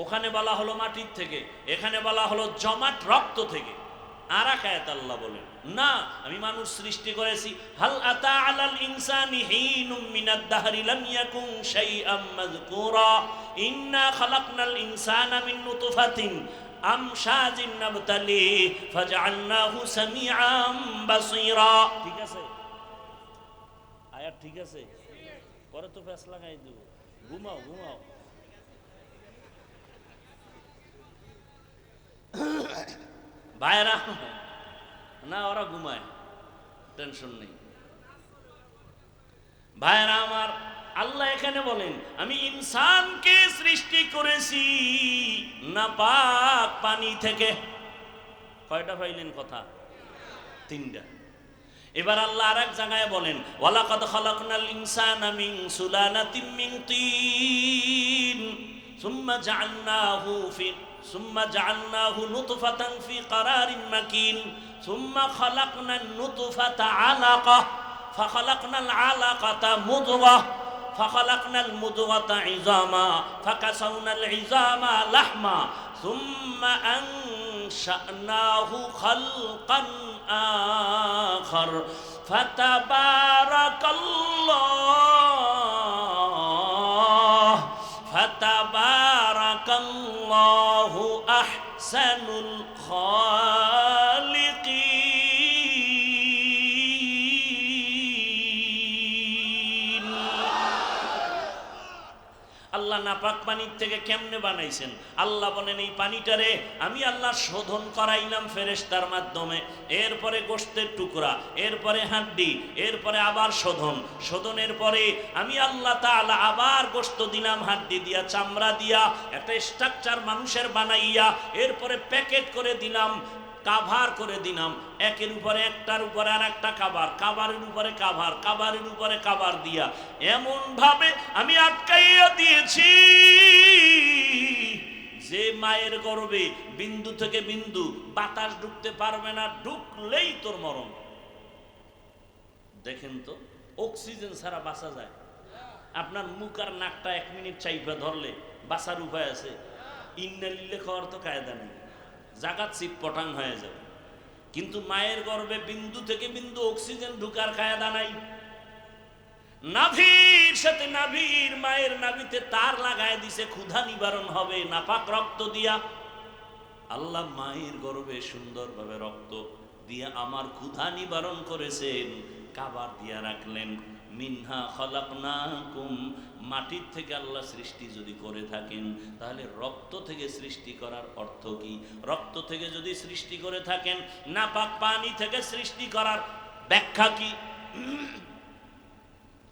ওখানে বলা হলো মাটির থেকে, এখানে বলা হলো জমাট রক্ত থেকে। আর এক আয়াত আল্লাহ বলেন না, আমি মানুষ সৃষ্টি করেছি হাল আতা আলাল ইনসানি হিনুম মিনাদ দাহরি লাম ইয়াকুন শাইআম মাযকুরা ইন্না খালাকনাল ইনসানা মিন নুতফাতিন আমশাজিন নাবতালি ফাজআলনাহু সামিআম বাসীরা। ঠিক আছে আয়াত? ঠিক আছে, পরে তো ফেস লাগাই দেব। ঘুমাও ঘুমাও। ভাইরা না, ওরা ঘুমায়, টেনশন নেই। ভাইরা আমার, আল্লাহ এখানে বলেন আমি ইনসানকে সৃষ্টি করেছি নাপাক পানি থেকে। কয়টা পাইলেন কথা? তিনটা। এবার আল্লাহ আরেক জায়গায় বলেন ওয়ালাকাদ খালাকনাল ইনসানা মিন সুলালাতিন মিন তিন সুম্মা জাআলনাহু নুতফাতান ফি ক্বারারিন মাকিন সুম্মা খালাকনান নুতফাতা আলাকা ফাখালাকনাল আলাকাতা মুদগাহ ফাখালাকনাল মুদগাতা ইযামা ফাকাসাউনাল ইযামা লাহমা সুম্মা আনশা'নাহু খালকান আখার ফাতাবারাকাল্লাহু আহসানুল খালিকিন। আল্লাহ নাপাক পানির থেকে কেমনে বানাইছেন? আল্লাহ বলেন এই পানিটারে আমি আল্লাহ শোধন করাইলাম ফেরেশতার মাধ্যমে, এরপরে গোশতের টুকরা, এরপরে হাড্ডি, এরপরে আবার শোধনের পরে আমি আল্লাহ তাআলা আবার গোশত দিলাম, হাড্ডি দিয়া, চামড়া দিয়া একটা স্ট্রাকচার মানুষের বানাইয়া এরপরে প্যাকেট করে দিলাম, কাভার করে দিলাম, একের উপরে একটার উপরে আর একটা কাভার, কাভারের উপরে কাভার, কাভারের উপরে কাভার দিয়া এমন ভাবে আমি আটকাইয়া দিয়েছি যে মায়ের গর্ভে বিন্দু থেকে বিন্দু বাতাস ঢুকতে পারবে না, ঢুকলেই তোর মরণ। দেখেন তো, অক্সিজেন ছাড়া বাঁচা যায়? আপনার মুখ আর নাকটা 1 মিনিট চাইপা ধরলে বাঁচার উপায় আছে? ইন্নালিল্লাহ খাওয়ার তো কায়দা নেই, জাগাত চিপ পটাং হয়ে যাবে। কিন্তু মায়ের গর্ভে বিন্দু থেকে বিন্দু অক্সিজেন ঢুকার কায়দা নাই। নাভির সাথে নাভির, মায়ের নাভিতে তার লাগায় দিছে, ক্ষুধা নিবারণ হবে নাপাক রক্ত দিয়া। আল্লাহ মায়ের গর্ভে সুন্দরভাবে রক্ত দিয়ে আমার ক্ষুধা নিবারণ করেছেন, কাবার দিয়া রাখলেন। মিনহা খলাকনাকুম, মাটির থেকে আল্লাহ সৃষ্টি যদি করে থাকেন, তাহলে রক্ত থেকে সৃষ্টি করার অর্থ কি? রক্ত থেকে যদি সৃষ্টি করে থাকেন, নাপাক পানি থেকে সৃষ্টি করার ব্যাখ্যা কি?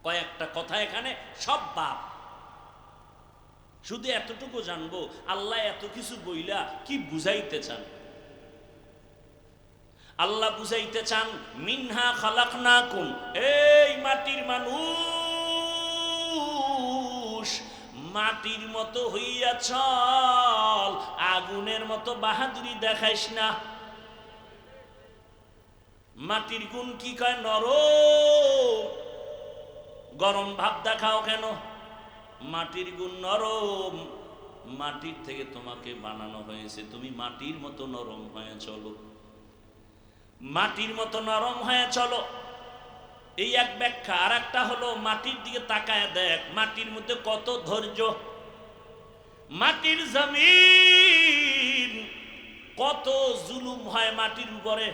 কয়েকটা কথা এখানে সব বাপ। শুধু এতটুকু জানবো, আল্লাহ এত কিছু বইলা কি বুঝাইতে চান? আল্লাহ বুঝাইতে চান মিনহা খালাকনাকুম, এই মাটির মানুষ, মাটির মতো হইয়া চল, আগুনের মতো বাহাদুরি দেখাইস না। মাটির গুণ কি কয়? নরম। গরম ভাব দেখাও কেন? মাটির গুণ নরম। মাটির থেকে তোমাকে বানানো হয়েছে, তুমি মাটির মতো নরম হয়ে চলো, মাটির মতো নরম হয়ে চলো। এই এক ব্যাখ্যা। আর একটা হলো মাটির দিকে তাকায় দেখ, মাটির মধ্যে কত ধৈর্য। মাটির জমিন কত জুলুম হয় মাটির উপরে,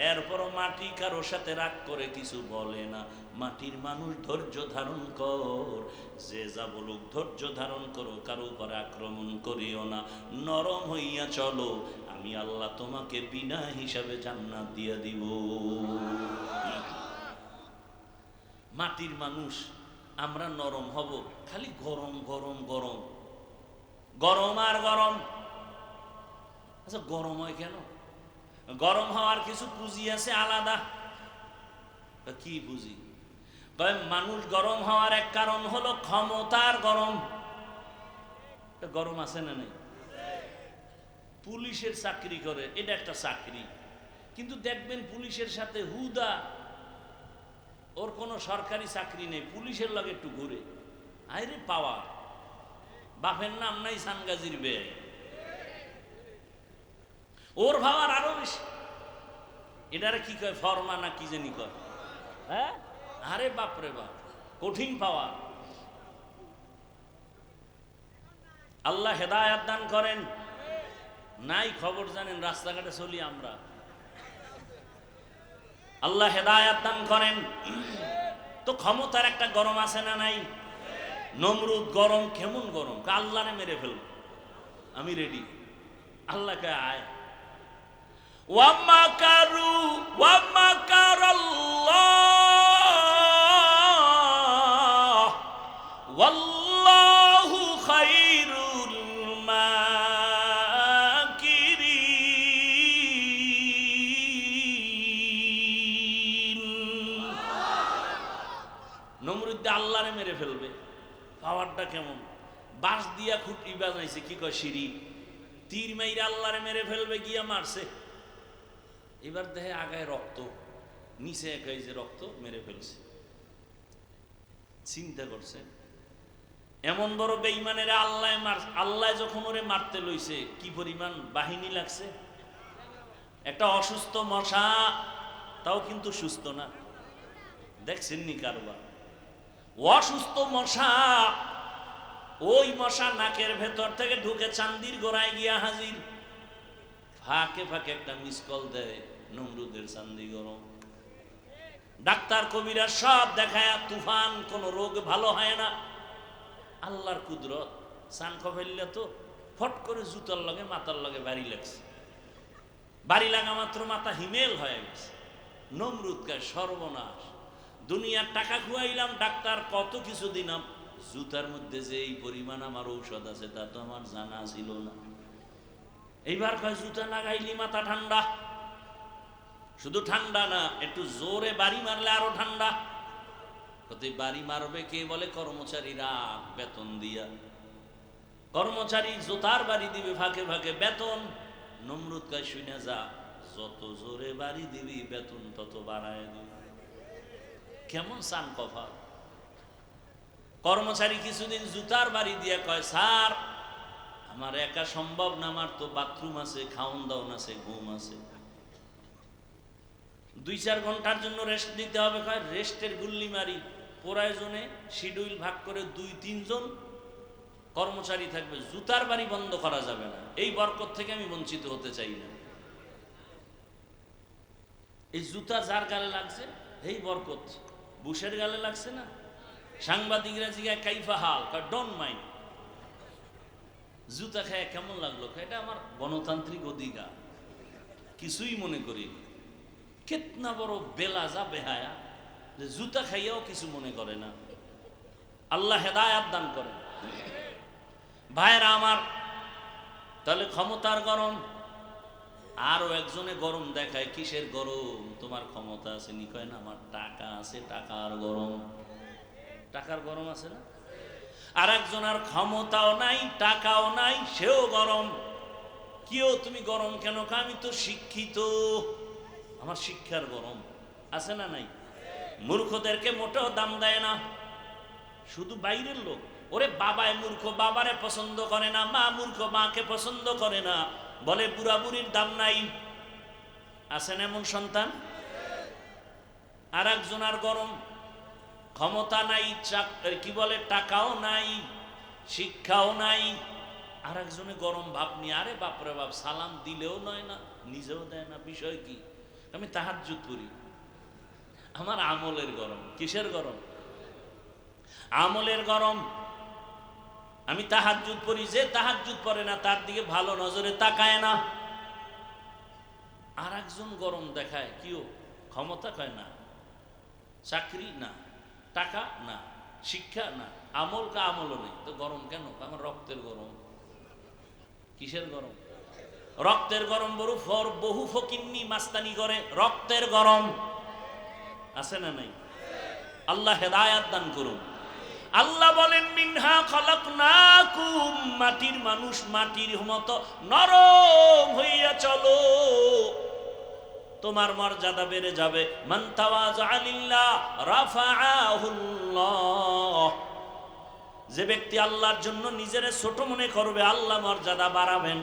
এরপরও মাটি কারোর সাথে রাগ করে কিছু বলে না। মাটির মানুষ ধৈর্য ধারণ কর, যে যা বলুক ধৈর্য ধারণ করো, কারো উপরে আক্রমণ করিও না, নরম হইয়া চলো, আমি আল্লাহ তোমাকে বিনা হিসাবে জান্নাত দিয়ে দিব। মাটির মানুষ আমরা নরম হব, খালি গরম গরম গরম গরম আর গরম। আচ্ছা গরম হয় কেন? গরম হওয়ার কিছু পুঁজি আছে আলাদা। কি পুঁজি? মানুষ গরম হওয়ার এক কারণ হলো ক্ষমতার গরম। গরম আছে না নেই? পুলিশের চাকরি করে, এটা একটা চাকরি, কিন্তু দেখবেন পুলিশের সাথে হুদা, ওর কোনো সরকারি চাকরি নেই, পুলিশের লগে একটু ঘুরে, আরে পাওয়া, বাপের নাম নাই সানগাজির বেয়ে, ওর ভাবার আরো বেশি। এটারে কি কয়, ফরমা না কি জানি কয়, হ্যাঁ? আরে বাপরে বাপ, কঠিন পাওয়া। আল্লাহ হেদায়াত দান করেন। নাই খবর জানেন, রাস্তাঘাটে চলি আমরা, আল্লাহ হেদায়াত দান করেন। তো ক্ষমতার একটা গরম আছে না নাই? নমরুদ গরম, কেমন গরম, আল্লাহরে মেরে ফেলব, আমি রেডি। আল্লাহকে আয়, ওয়ামাকারু ওয়ামাকারাল্লাহ ওয়াল্লাহু খায়রুল মাকিরিন। নমরুদ আল্লাহরে মেরে ফেলবে, পাওয়ারটা কেমন? বাঁশ দিয়া খুঁটি বানাইছে, কি কয় সিঁড়ি, তীর মাইরা আল্লাহরে মেরে ফেলবে, গিয়া মারছে। এবার দেখে আগায় রক্ত, নিচে একাই যে রক্ত, মেরে ফেলছে। চিন্তা করছে এমন বড় বেঈমানের আল্লাহ যখন ওরে মারতে লইছে, কি পরিমাণ বাহিনী লাগছে। একটা অসুস্থ মশা, তাও কিন্তু সুস্থ না, দেখছেন নি কারবার? অসুস্থ মশা, ওই মশা নাকের ভেতর থেকে ঢুকে চান্দির গোড়ায় গিয়া হাজির। ফাঁকে ফাঁকে একটা মিস কল দেয়, নমরুদের চান্দি গরম। ডাক্তার কবিরা সব দেখায় তুফান, কোন রোগ ভালো হয় না। আল্লাহর কুদরত, চান ফেললে তো ফট করে জুতার লগে মাথার লগে বাড়ি লাগছে, বাড়ি লাগা মাত্র মাথা হিমেল হয়ে গেছে। নমরুদ কায় সর্বনাশ, দুনিয়ার টাকা খুয়াইলাম, ডাক্তার কত কিছু দিলাম, জুতার মধ্যে যে এই পরিমাণ আমার ঔষধ আছে তা তো আমার জানা ছিল না। এইবার কয় জুতা লাগাইলি মাথা ঠান্ডা। শুধু ঠান্ডা না, একটু জোরে বাড়ি মারলে আরো ঠান্ডা। বাড়ি মারবে কে? বলে কর্মচারীরা, বেতন দিয়া। কর্মচারী জুতার বাড়ি দিবে ফাঁকে ফাঁকে, বেতন। নমরুদ কয় শুনে যা, যত জোরে বাড়ি দিবি বেতন তত বাড়ায় দিবি। কেমন চান কফা। কর্মচারী কিছুদিন জুতার বাড়ি দিয়ে কয়, স্যার আমার একা সম্ভব না, আমার তো বাথরুম আছে, খাওন দাওন আছে, ঘুম আছে, 2-4 ঘন্টার জন্য রেস্ট দিতে হবে। কয় রেস্টের গুল্লি মারি, প্রয়োজনে শিডিউল ভাগ করে 2-3 জন কর্মচারী থাকবে, জুতার বাড়ি বন্ধ করা যাবে না। এই বরকত থেকে আমি বঞ্চিত হতে চাই না। এই জুতা যার গালে লাগছে এই বরকত, বুশের গালে লাগছে না। সাংবাদিকরা জিজ্ঞাসা কাইফা হাল, ডোন্ট মাইন্ড। জুতা খায় কেমন লাগলো, এটা আমার গণতান্ত্রিক অধিকার, কিছুই মনে করি। কেতনা বড় বেলাজা বেহায়া যে জুতা খাইয়াও কিছু মনে করে না। আল্লাহ হেদায়াত দান করেন। ভাইরা আমার, তাহলে ক্ষমতার গরম। আরো একজনে গরম দেখায়, কিসের গরম? তোমার ক্ষমতা আছে নি? কয় না, আমার টাকা আছে, টাকার গরম। টাকার গরম আছে না? আর একজন আর ক্ষমতাও নাই, টাকাও নাই, সেও গরম। কেউ তুমি গরম কেন? আমি তো শিক্ষিত, আমার শিক্ষার গরম। আছে না নাই? মূর্খদেরকে মোটেও দাম দেয় না, শুধু বাইরের লোক। ওরে বাবায় মূর্খ, বাবারে পছন্দ করে না, মা মূর্খ, মাকে পছন্দ করে না, বলে বুড়া বুড়ির দাম নাই। আছেন এমন সন্তান? আর একজন আর গরম, ক্ষমতা নাই, কি বলে, টাকাও নাই, শিক্ষাও নাই। আর একজনে গরম ভাব নিয়ে, আরে বাপরে বাপ, সালাম দিলেও নয় না, নিজেও দেয় না। বিষয় কি? আমি তাহাজ্জুদ করি, আমার আমলের গরম। কিসের গরম? আমলের গরম। আমি তাহাজ্জুদ পড়ি, যে তাহাজ্জুদ পড়ে না তার দিকে ভালো নজরে তাকায় না। আর একজন গরম দেখায়, কিও ক্ষমতা কয় না, চাকরি না, টাকা না, শিক্ষা না, আমল কা আমলও নেই, তো গরম কেন? আমার রক্তের গরম। কিসের গরম? রক্তের গরম। বহু ফকিন্নি মাস্তানি করে, রক্তের গরম। আছে না নাই? আল্লাহ হেদায়াত দান করুন। আল্লাহ বলেন মিনহা খালাকনাকুম, মাটির মানুষ মাটির মতো নরম হইয়া চলো, তোমার মর্যাদা বেড়ে যাবে। মান তাওয়াযা লিল্লাহ রাফাআহুল্লাহ, যে ব্যক্তি আল্লাহর জন্য নিজের ছোট মনে করবে, আল্লাহ মর্যাদা বাড়াবেন।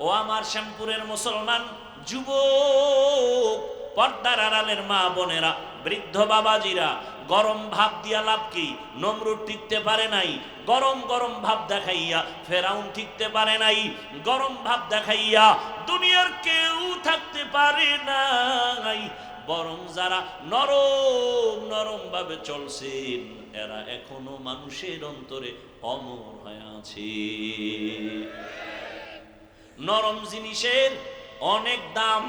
ও আমার শ্যামপুরের মুসলমান যুবক, পর্দার আড়ালের মা বোনেরা, বৃদ্ধ বাবাজিরা, গরম ভাব দিয়া লাভ কি? নমরুদ টিকতে পারে নাই, গরম গরম ভাব দেখাইয়া। ফেরাউন টিকতে পারে নাই, গরম ভাব দেখাইয়া। দুনিয়ার কেউ থাকতে পারে নাই, বরং যারা নরম নরম ভাবে চলছেন, এরা এখনো মানুষের অন্তরে অমর হয়ে আছে। নরম জিনিসের অনেক দাম।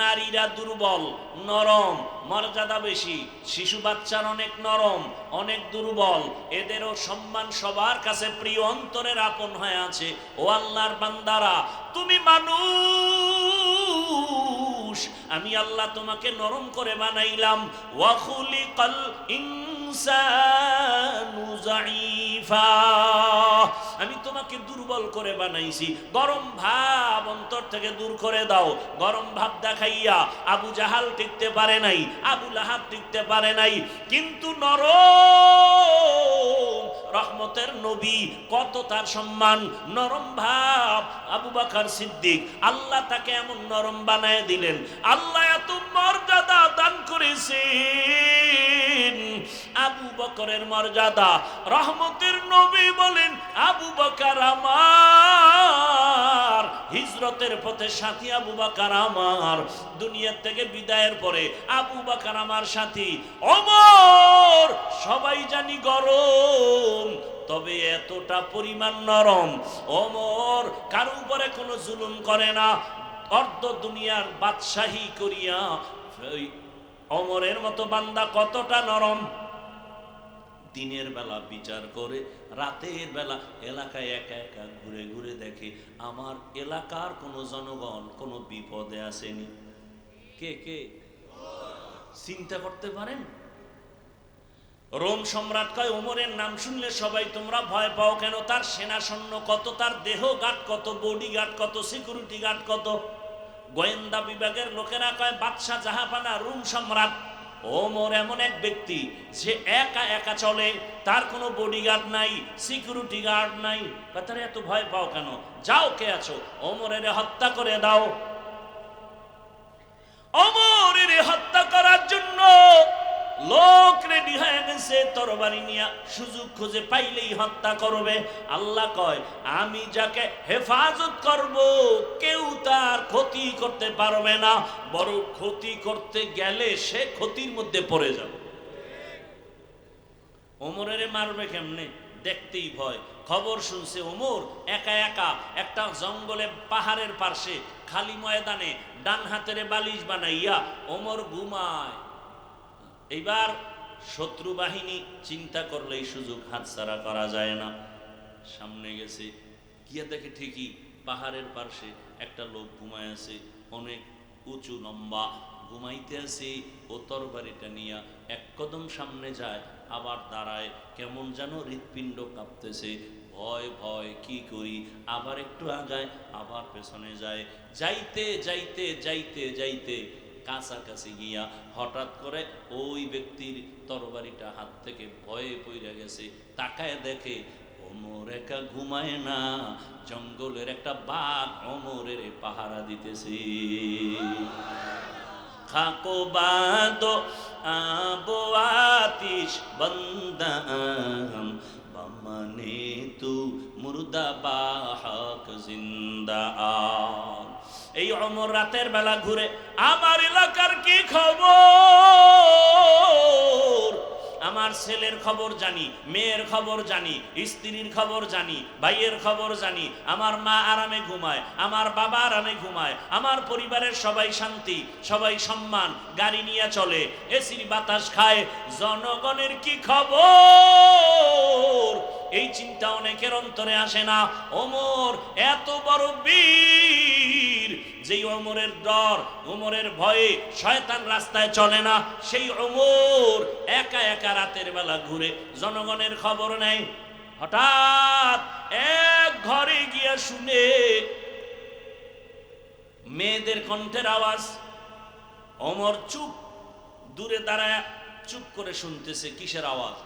নারীরা দুর্বল, নরম, মর্যাদা বেশি। শিশু বাচ্চার অনেক নরম, অনেক দুর্বল, এদেরও সম্মান সবার কাছে প্রিয়, অন্তরের আপন হয়ে আছে। ও আল্লাহর বান্দারা, তুমি মানুষ, আমি আল্লাহ তোমাকে নরম করে বানাইলাম। ওয়া খুলিকাল ইনসানু যায়ীফা, আমি তোমাকে দুর্বল করে বানাইছি। গরম ভাব অন্তর থেকে দূর করে দাও। গরম ভাব দেখাইয়া আবু জাহাল টিকতে পারে নাই, আবু লাহাব টিকতে পারে নাই, কিন্তু নরম রহমতের নবী, কত তার সম্মান। নরম ভাব আবু বকর সিদ্দিক, আল্লাহ তাকে এমন নরম বানায় দিলেন। আল্লাহ এত মর্যাদা দান করেছেন। আবু বকরের মর্যাদা, রহমতের নবী বলেন, আবু বকর আমার, হিজরতের পথে সাথী আবু বকর আমার, দুনিয়া থেকে বিদায়ের পরে আবু বকর আমার সাথী। ওমর সবাই জানি গরম, তবে এতটা পরিমাণ নরম। ওমর কারো উপরে কোনো জুলুম করে না, অর্ধ দুনিয়ার বাদশাহী করিয়া। ওমরের মতো বান্দা কতটা নরম, দিনের বেলা বিচার করে, রাতের বেলা এলাকায় একা একা ঘুরে ঘুরে দেখে আমার এলাকার কোনো জনগণ কোনো বিপদে আসেনি। কে কে চিন্তা করতে পারেন? রোম সম্রাট কয়, ওমরের নাম শুনলে সবাই তোমরা ভয় পাও কেন? তার সেনা সৈন্য কত, তার দেহ গার্ড কত, বডি গার্ড কত, সিকিউরিটি গার্ড কত। গোয়েন্দা বিভাগের লোকেরা কয়, বাদশাহ জাহাপানা রোম সম্রাট। ওমর এমন এক ব্যক্তি যে একা একা চলে, তার কোনো বডিগার্ড নাই, সিকিউরিটি গার্ড নাই। তারা এত ভয় পাও কেন? যাও, কে আছো? ওমরের হত্যা করে দাও। ওমরের হত্যা করার জন্য লোক রেডি হয়ে গেছে তরবারি নিয়ে, সুযোগ খুঁজে পাইলেই হত্যা করবে। আল্লাহ কয় আমি যাকে হেফাজত করব কেউ তার ক্ষতি করতে পারবে না, বড় ক্ষতি করতে গেলে সে ক্ষতির মধ্যে পড়ে যাবে। ওমরের মারবে কেমনে? দেখতেই ভয়। খবর শুনছে ওমর একা একা একটা জঙ্গলে পাহাড়ের পাশে খালি ময়দানে ডান হাতের বালিশ বানাইয়া ওমর ঘুমায়। এইবার শত্রু বাহিনী চিন্তা করলে এই সুযোগ হাতছাড়া করা যায় না। সামনে গেছে, গিয়ে দেখে ঠিকই পাহাড়ের পাশে একটা লোক ঘুমায় আছে, অনেক উঁচু লম্বা ঘুমাইতে আছে। ও তরবারিটা নিয়ে এক কদম সামনে যায়, আবার দাঁড়ায়, কেমন যেন হৃৎপিণ্ড কাঁপতেছে। ভয় ভয় কি করি, আবার একটু আগায়, আবার পেছনে যায়। যাইতে যাইতে যাইতে যাইতে কাছাকাছি গিয়া হঠাৎ করে ওই ব্যক্তির তরবারিটা হাত থেকে ভয়ে পড়ে গেছে। তাকায় দেখে ওমর একা ঘুমায় না, জঙ্গলের একটা বাঘ ওমরের পাহারা দিতেছে। খাকো বাদো আবো আতিশ বন্দাম বামানে তু মুর্দা বাহক জিন্দা। এই ওমর রাতের বেলা ঘুরে, আমার এলাকার কি খবর, আমার ছেলের খবর জানি, মেয়ের খবর জানি, স্ত্রীর খবর জানি, ভাইয়ের খবর জানি। আমার মা আরামে ঘুমায়, আমার বাবা আরামে ঘুমায়, আমার পরিবারের সবাই শান্তি, সবাই সম্মান, গাড়ি নিয়ে চলে, এসির বাতাস খায়। জনগণের কি খবর, এই চিন্তা অনেকের অন্তরে আসে না। ওমর এত বড় বীর, যেই ওমরের ডর, ওমরের ভয়ে শয়তান রাস্তায় চলে না, সেই ওমর একা একা রাতের বেলা ঘুরে, জনগণের খবর নেই। হঠাৎ এক ঘরে গিয়া শুনে মেয়েদের কণ্ঠের আওয়াজ। ওমর চুপ, দূরে দাঁড়ায় চুপ করে শুনতেছে কিসের আওয়াজ।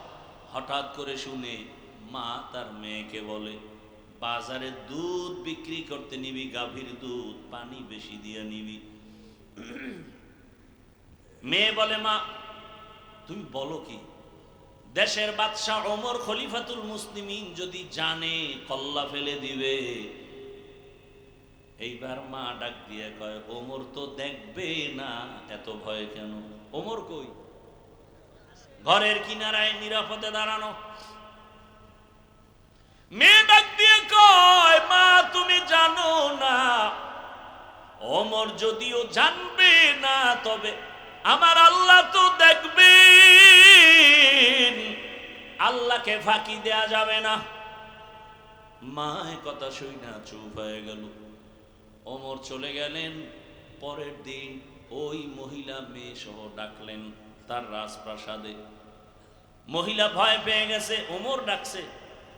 হঠাৎ করে শুনে মা তার মেয়েকে বলে, বাজারে দুধ বিক্রি করতে নিবি, গাভীর দুধ, পানি বেশি দিয়ে নিবি। মেয়ে বলে, মা তুমি বলো কি? দেশের বাদশাহ ওমর খলিফাতুল মুসলিমিন যদি জানে কল্লা ফেলে দিবে। এইবার মা ডাক দিয়ে কয়, ওমর তো দেখবে না, এত ভয় কেন? ওমর কই? ঘরের কিনারায় নিরাপদে দাঁড়ানো। মেয়ে ডাক দিয়ে কয়, মা তুমি জানো না, ওমর যদিও জানবে না, তবে আমার আল্লাহ তো দেখবেন, আল্লাহকে ফাঁকি দেয়া যাবে না। মা কথা শুই না চুপ হয়ে গেল। ওমর চলে গেলেন। পরের দিন ওই মহিলা মেয়ে সহ ডাকলেন তার রাজপ্রাসাদে। মহিলা ভয় পেয়ে গেছে, ওমর ডাকছে,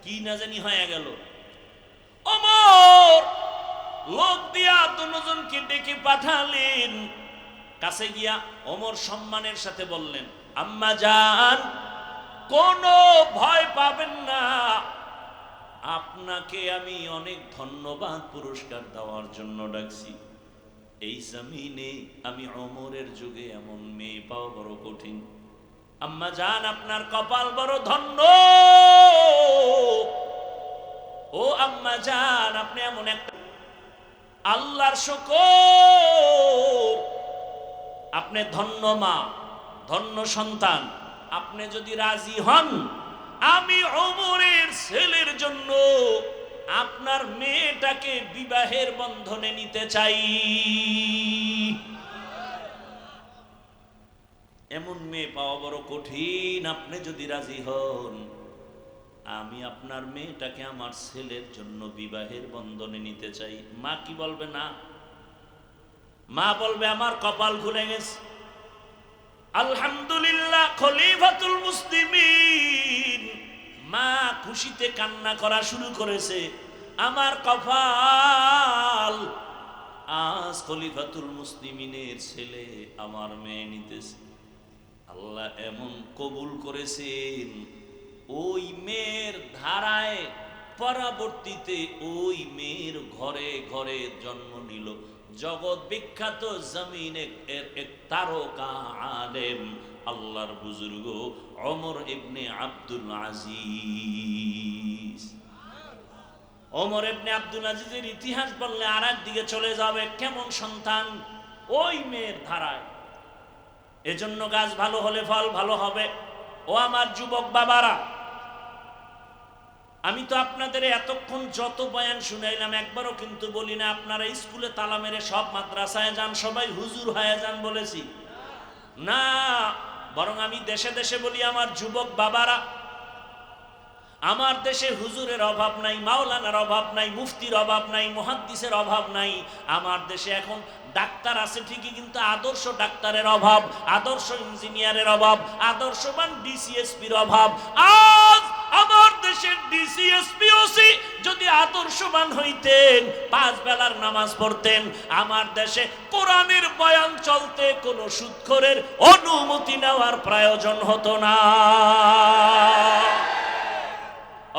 কি না জানি হয়ে গেল। ওমর লোক দিয়া দুজনকে ডেকে পাঠালেন। কাছে গিয়া ওমর সম্মানের সাথে বললেন, আম্মা জান, কোনো ভয় পাবেন না, আপনাকে আমি অনেক ধন্যবাদ পুরস্কার দেওয়ার জন্য ডাকছি। এই জমিনে আমি ওমরের যুগে এমন মেয়ে পাওয়া বড় কঠিন। আম্মা জান, আপনার কপাল বড় ধন্য। ও আম্মা জান, আপনি এমন একটা আল্লাহর শুকর, আপনি ধন্য মা, ধন্য সন্তান। আপনি যদি রাজি হন, আমি ওমরের ছেলের জন্য আপনার মেয়েটাকে বিবাহের বন্ধনে নিতে চাই। এমন মেয়ে পাওয়া বড় কঠিন। আপনি যদি রাজি হন, আমি আপনার মেয়েটাকে আমার ছেলের জন্য বিবাহের বন্ধনে নিতে চাই। মা কি বলবে? না, মা বলবে আমার কপাল খুলে গেছে। আলহামদুলিল্লাহ, খলিফাতুল মুসলিমিন। মা খুশিতে কান্না করা শুরু করেছে, আমার কপাল, আজ খলিফাতুল মুসলিমিনের ছেলে আমার মেয়ে নিতেছে। আল্লাহ এমন কবুল করেছেন, ওই মেয়ের ধারায় পরবর্তীতে ওই মেয়ের ঘরে ঘরে জন্ম নিল জগৎ বিখ্যাত জমিনে এক তারকা আলেম আল্লাহর বুজুর্গ ওমর ইবনে আব্দুল আজিজ। ওমর ইবনে আব্দুল আজিজের ইতিহাস বললে আর একদিকে চলে যাবে। কেমন সন্তান, ওই মেয়ের ধারায়। এজন্য গাছ ভালো হলে ফল ভালো হবে। ও আমার যুবক বাবারা, আমি তো আপনাদের এতক্ষণ যত বয়ান শুনাইলাম একবারও কিন্তু বলি না আপনারা স্কুলে তালা মেরে সব মাদ্রাসায় যান, সবাই হুজুর হয়ে যান বলেছি না। বরং আমি দেশে দেশে বলি আমার যুবক বাবারা, আমার দেশে হুজুরের অভাব নাই, মাওলানার অভাব নাই, মুফতির অভাব নাই, মুহাদ্দিসের অভাব নাই। আমার দেশে এখন ডাক্তার আছে ঠিকই, কিন্তু আদর্শ ডাক্তারের অভাব, আদর্শ ইঞ্জিনিয়ারের অভাব, আদর্শবান ডিসিএসপির অভাব। আজ আমার দেশের ডিসিএসপিওসি যদি আদর্শবান হইতেন, 5 বেলার নামাজ পড়তেন, আমার দেশে কোরআনের বয়ান চলতে কোনো সুদখোরের অনুমতি নেওয়ার প্রয়োজন হতো না।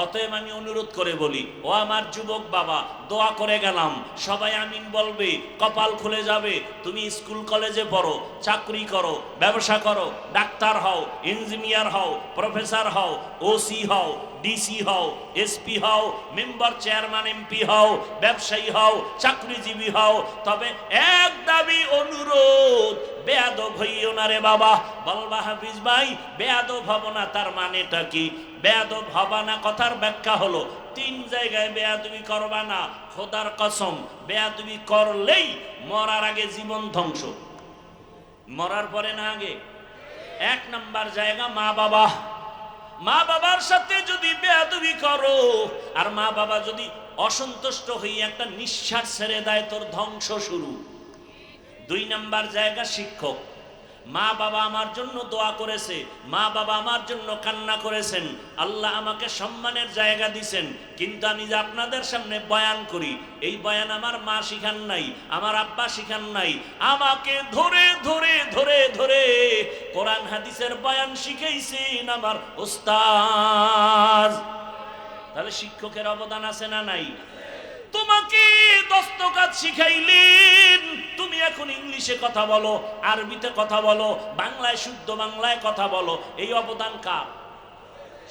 অতএব আমি অনুরোধ করে বলি, ও আমার যুবক বাবা, দোয়া করে গেলাম, সবাই আমিন বলবে, কপাল খুলে যাবে। তুমি স্কুল কলেজে পড়ো, চাকরি করো, ব্যবসা করো, ডাক্তার হও, ইঞ্জিনিয়ার হও, প্রফেসর হও, ওসি হও, ডিসি হও, এসপি হও, মেম্বার চেয়ারম্যান এমপি হও, ব্যবসায়ী হও, চাকরিজীবী হও, তবে এক দাবি অনুরোধ, বেয়াদব হইও না রে বাবা। বলবা হাফিজ ভাই বেয়াদব হব না, তার মানেটা কি? বেয়াদব হবা না কথার ব্যাখ্যা হলো 3 জায়গায় বেয়াদবি করবা না। খোদার কসম, বেয়াদবি করলেই মরার আগে জীবন ধ্বংস, মরার পরে না আগে। 1 নাম্বার জায়গা মা বাবা। মা বাবার সাথে যদি বেয়াদবি করো, আর মা বাবা যদি অসন্তুষ্ট হয়ে একটা নিঃশ্বাস ছেড়ে দেয়, তোর ধ্বংস শুরু। 2 নাম্বার জায়গা শিক্ষক। মা বাবা আমার জন্য দোয়া করেছে, মা বাবা আমার জন্য কান্না করেছেন, আল্লাহ আমাকে সম্মানের জায়গা দিছেন, কিন্তু আমি যে আপনাদের সামনে বয়ান করি, এই বয়ান আমার মা শিখান নাই, আমার আব্বা শিখান নাই, আমাকে ধরে ধরে ধরে ধরে কোরআন হাদিসের বয়ান শিখাইছেন আমার উস্তাদ। তাহলে শিক্ষকের অবদান আছে না নাই? তোমাকে দস্তকাত শিখাইলেন, তুমি এখন ইংলিশে কথা বলো, আরবিতে কথা বলো, বাংলায় শুদ্ধ বাংলায় কথা বলো, এই অবদান কার?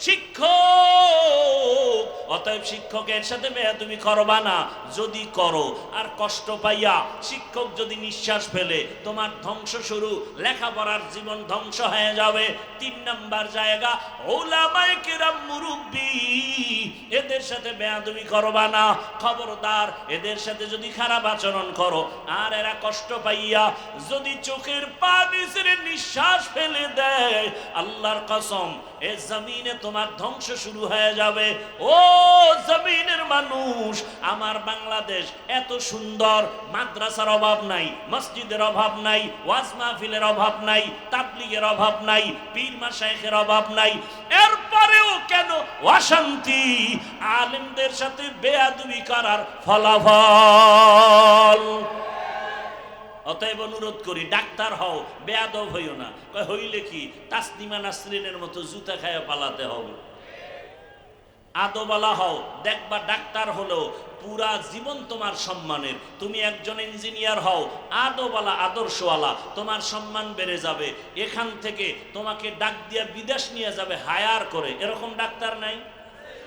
শিক্ষক। অতএব শিক্ষকের সাথে বেয়াদবি করবা না। যদি করো আর কষ্ট পাইয়া শিক্ষক যদি নিঃশ্বাস ফেলে, তোমার ধ্বংস শুরু, লেখাপড়ার জীবন ধ্বংস হয়ে যাবে। 3 নাম্বার জায়গা উলামায়ে কেরাম, মুরব্বি, এদের সাথে বেয়াদবি করবা না। খবরদার, এদের সাথে যদি খারাপ আচরণ করো আর এরা কষ্ট পাইয়া যদি চোখের পানি ছেড়ে নিঃশ্বাস ফেলে দেয়, আল্লাহর কসম এ জমিনে তোমার ধ্বংস শুরু হয়ে যাবে। ও জমিনের মানুষ, আমার বাংলাদেশ এত সুন্দর, মাদ্রাসার অভাব নাই, মসজিদের অভাব নাই, ওয়াজ মাহফিলের অভাব নাই, তাবলীগের অভাব নাই, পীর মাশায়েখের অভাব নাই, এরপরেও কেন অশান্তি? আলেমদের সাথে বেয়াদবি করার ফলাফল। অতএব অনুরোধ করি, ডাক্তার হও, বেয়াদব হইও না। হইলে কি তাসনিমা নাসরিনের মতো জুতা খায়া পালাতে হবে? আদবালা হও, দেখবা ডাক্তার হলো পুরা জীবন তোমার সম্মানের। তুমি একজন ইঞ্জিনিয়ার হও, আদবালা, আদর্শওয়ালা, তোমার সম্মান বেড়ে যাবে। এখান থেকে তোমাকে ডাক দিয়া বিদেশ নিয়ে যাবে হায়ার করে। এরকম ডাক্তার নাই?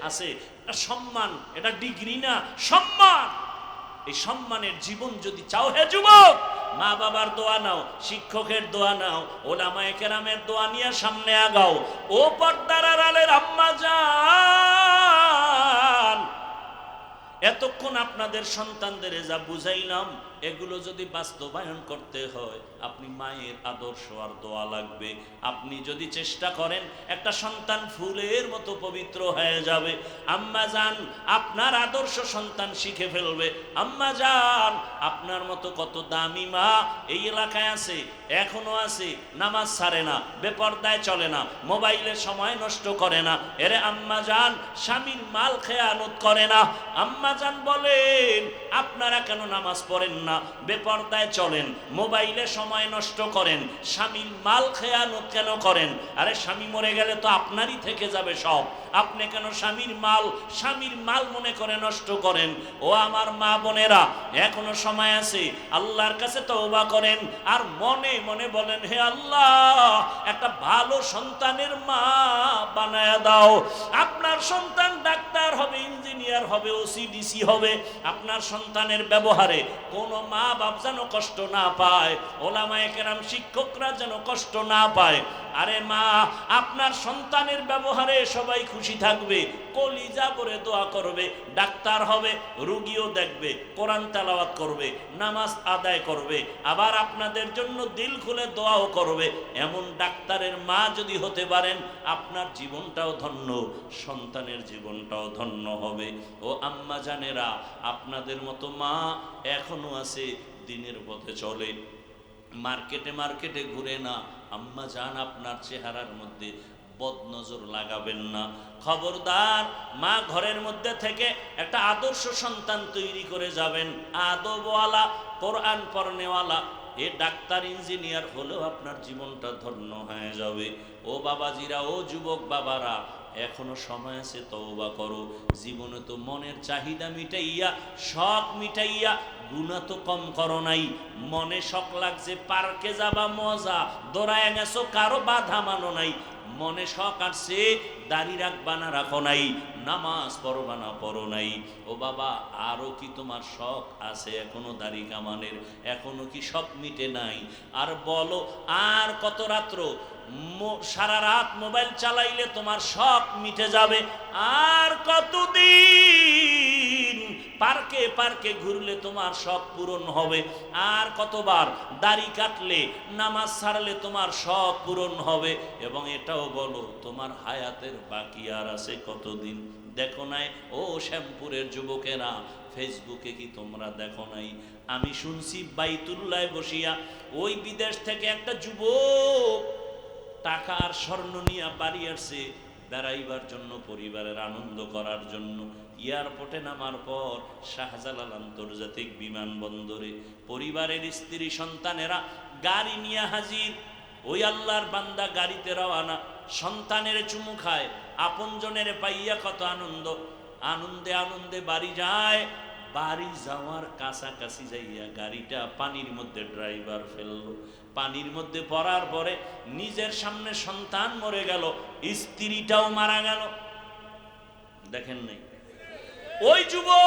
আছে। এটা সম্মান, এটা ডিগ্রি না, সম্মান। এই সম্মানের জীবন যদি চাও, হে যুবক, মা বাবার দোয়া নাও, শিক্ষকের দোয়া নাও, ওলামায়ে কেরামের দোয়া নিয়ে সামনে আগাও। ও পর্দার আড়ালের আম্মা জান, এতক্ষণ আপনাদের সন্তানদের যা বুঝাইলাম, এগুলো যদি বাস্তবায়ন করতে হয়, আপনি মায়ের আদর্শ আর দোয়া লাগবে। আপনি যদি চেষ্টা করেন, একটা সন্তান ফুলের মতো পবিত্র হয়ে যাবে। আম্মা জান, আপনার আদর্শ সন্তান শিখে ফেলবে। আম্মা জান, আপনার মতো কত দামি মা এই এলাকায় আছে, এখনো আছে, নামাজ ছাড়ে না, বেপরদায় চলে না, মোবাইলে সময় নষ্ট করে না। এরে আম্মা জান, স্বামীর মাল খেয়ানত করে না। আম্মা জান বলেন, আপনারা কেন নামাজ পড়েন না, বেপরদায় চলেন, মোবাইলে সময় নষ্ট করেন, স্বামীর মাল খেয়ানত কেন করেন? আরে স্বামী মরে গেলে তো আপনারই থেকে যাবে সব। আপনি কেন স্বামীর মাল মনে করে নষ্ট করেন? ও আমার মা বোনেরা, এখনো সময় আছে, আল্লাহর কাছে তওবা করেন আর মনে মনে বলেন, হে আল্লাহ, একটা ভালো সন্তানের মা বানায়া দাও। আপনার সন্তান ডাক্তার হবে, ইঞ্জিনিয়ার হবে, ওসিডিসি হবে। আপনার সন্তানের ব্যবহারে কোনো মা বাপ যেন কষ্ট না পায়, ওলামায়ে কেরাম শিক্ষকরা যেন কষ্ট না পায়। আরে মা, আপনার সন্তানের ব্যবহারে সবাই খুশি থাকবে, কলিজা করে দোয়া করবে, ডাক্তার হবে, রোগীও দেখবে, কোরআন তেলাওয়াত করবে, নামাজ আদায় করবে, আবার আপনাদের জন্য দিল খুলে দোয়াও করবে। এমন ডাক্তারের মা যদি হতে পারেন, আপনার জীবনটাও ধন্য, সন্তানের জীবনটাও ধন্য হবে। ও আম্মা জানেরা, আপনাদের মতো মা এখনো আছে, দিনের পথে চলে, মার্কেটে ঘুরে না। আম্মা জান, আপনার চেহারার মধ্যে বদনজর লাগাবেন না, খবরদার। মা ঘরের মধ্যে থেকে একটা আদর্শ সন্তান তৈরি করে যাবেন, আদবওয়ালা, কোরআন পড়নেওয়ালা। এ ডাক্তার ইঞ্জিনিয়ার হলেও আপনার জীবনটা ধন্য হয়ে যাবে। ও বাবাজিরা, ও যুবক বাবারা, এখনো সময় আছে, তওবা করো। জীবনে তো মনের চাহিদা মিটাইয়া, শখ মিটাইয়া, গুনাহ তো কম করো নাই। মনে শখ লাগছে পার্কে যাবা, মজা, দৌড়ায় গেছো, কারো বাধা মানো নাই। মনে শখ আসছে দাড়ি রাখবা না, রাখো নাই, নামাজ পড়বা না, পড়ো নাই। ও বাবা, আরো কি তোমার শখ আছে এখনো দাড়ি কামানের? এখনো কি শখ মিটে নাই? আর বলো, আর কত রাত্র সারা রাত মোবাইল চালাইলে তোমার শখ মিটে যাবে? আর কতদিন পার্কে পার্কে ঘুরলে তোমার শখ পূরণ হবে? আর কতবার দাড়ি কাটলে, নামাজ ছাড়লে তোমার শখ পূরণ হবে? এবং এটাও বলো, তোমার হায়াতের বাকি আর আছে কতদিন? দেখো নাই ও শ্যামপুরের যুবকেরা, ফেসবুকে কি তোমরা দেখো নাই? আমি শুনছি বাইতুল্লাহ বসিয়া ওই বিদেশ থেকে একটা যুবক টাকা আর স্বর্ণ নিয়ে বাড়ি আসছে বেড়াইবার জন্য, পরিবারের আনন্দ করার জন্য। এয়ারপোর্টে নামার পর শাহজালাল আন্তর্জাতিক বিমানবন্দরে পরিবারের স্ত্রী সন্তানেরা গাড়ি নিয়ে হাজির। ওই আল্লাহর বান্দা গাড়িতে রওয়ানা, সন্তানের চুমু খায়, আপনজনের পাইয়া কত আনন্দ, আনন্দে আনন্দে বাড়ি যায়। বাড়ি যাওয়ার কাছাকাছি যাইয়া গাড়িটা পানির মধ্যে ড্রাইভার ফেললো। পানির মধ্যে পড়ার পরে নিজের সামনে সন্তান মরে গেল, স্ত্রীটাও মারা গেল। দেখেন নাই? ওই যুবক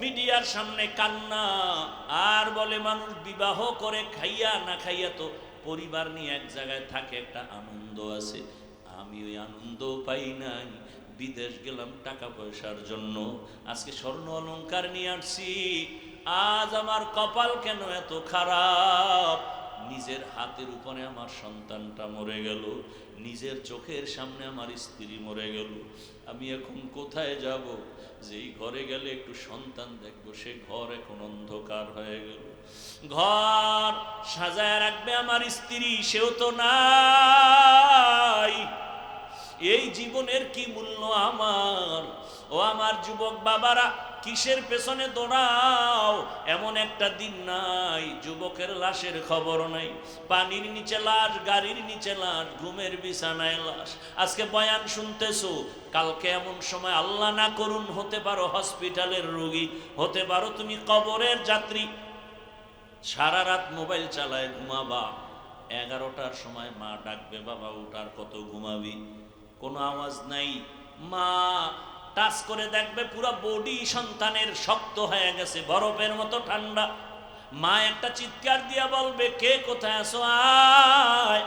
মিডিয়ার সামনে কান্না, আর বলে, মানুষ বিবাহ করে খাইয়া না খাইয়া তো পরিবার নিয়ে এক জায়গায় থাকে, একটা আনন্দ আছে, আমি ওই আনন্দ পাই নাই। বিদেশ গেলাম টাকা পয়সার জন্য, আজকে স্বর্ণ অলংকার নিয়ে আসছি, আজ আমার কপাল কেন এত খারাপ? নিজের হাতের উপরে আমার সন্তানটা মরে গেল, নিজের চোখের সামনে আমার স্ত্রী মরে গেল। আমি এখন কোথায় যাব? যেই ঘরে গেলে একটু সন্তান দেখবো, সে ঘর এখন অন্ধকার হয়ে গেল। ঘর সাজায় রাখবে আমার স্ত্রী, সেও তো নাই। এই জীবনের কি মূল্য আমার? ও আমার যুবক বাবারা, কিসের পেছনে দৌড়াও? এমন একটা দিন নাই যুবকের লাশের খবর নাই। পানির নিচে লাশ, গাড়ির নিচে লাশ, ঘুমের বিছানায় লাশ। আজকে বয়ান শুনতেছো, কালকে এমন সময় আল্লাহ না করুন হতে পারো হসপিটালের রোগী, হতে পারো তুমি কবরের যাত্রী। সারা রাত মোবাইল চালায় ঘুমাবা, 11টার সময় মা ডাকবে, বাবা উঠার, কত ঘুমাবি? কোনো আওয়াজ নাই। মা টাচ করে দেখবে পুরো বডি সন্তানের শক্ত হয়ে গেছে, বরফের মতো ঠান্ডা। মা একটা চিৎকার দিয়া বলবে, কে কোথায় আছো? আয়।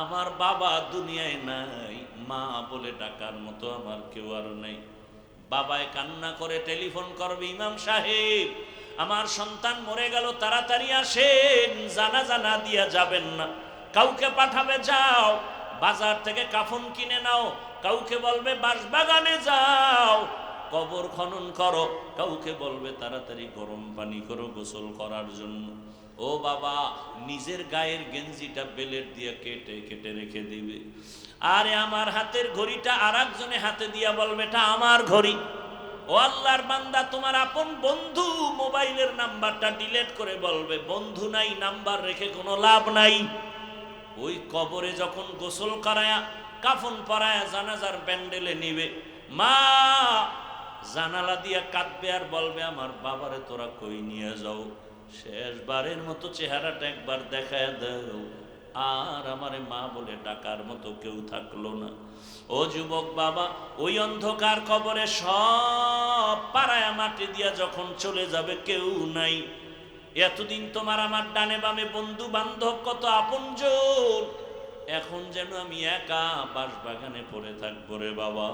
আমার বাবা দুনিয়ায় নাই, মা বলে ডাকার মতো আমার কেউ আর নেই। বাবায় কান্না করে টেলিফোন করবে, ইমাম সাহেব আমার সন্তান মরে গেল, তাড়াতাড়ি আসেন, জানাজা না দিয়া যাবেন না। কাউকে পাঠাবে, যাও বাজার থেকে কাফন কিনে নাও। কাউকে বলবে বাঁশবাগানে যাও, কবর খনন করো। কাউকে বলবে তাড়াতাড়ি গরম পানি করো গোসল করার জন্য। ও বাবা, নিজের গায়ের গেঞ্জিটা বেলেট দিয়ে কেটে কেটে রেখে দিবে। আরে আমার হাতের ঘড়িটা আর একজনে হাতে দিয়া বলবে, এটা আমার ঘড়ি। ও আল্লাহর বান্দা, তোমার আপন বন্ধু মোবাইলের নাম্বারটা ডিলিট করে বলবে, বন্ধু নাই, নাম্বার রেখে কোনো লাভ নাই। ওই কবরে যখন গোসল করায়া কাফন পরায় জানাজার প্যান্ডেলে নিবে, মা জানালা দিয়া কাঁদবে আর বলবে আমার বাবারে তোরা কই নিয়ে যাও, শেষবারের মতো চেহারাটা একবার দেখায় দাও। আর আমারে মা বলে ডাকার মতো কেউ থাকলো না। ও যুবক বাবা, ওই অন্ধকার কবরে সব পাড়ায় মাটি দিয়া যখন চলে যাবে, কেউ নাই। এতদিন তোমার আমার ডানে বামে বন্ধু বান্ধব কত আপনজন, এখন যেন আমি একা বাঁশবাগানে পড়ে থাকবো রে বাবা।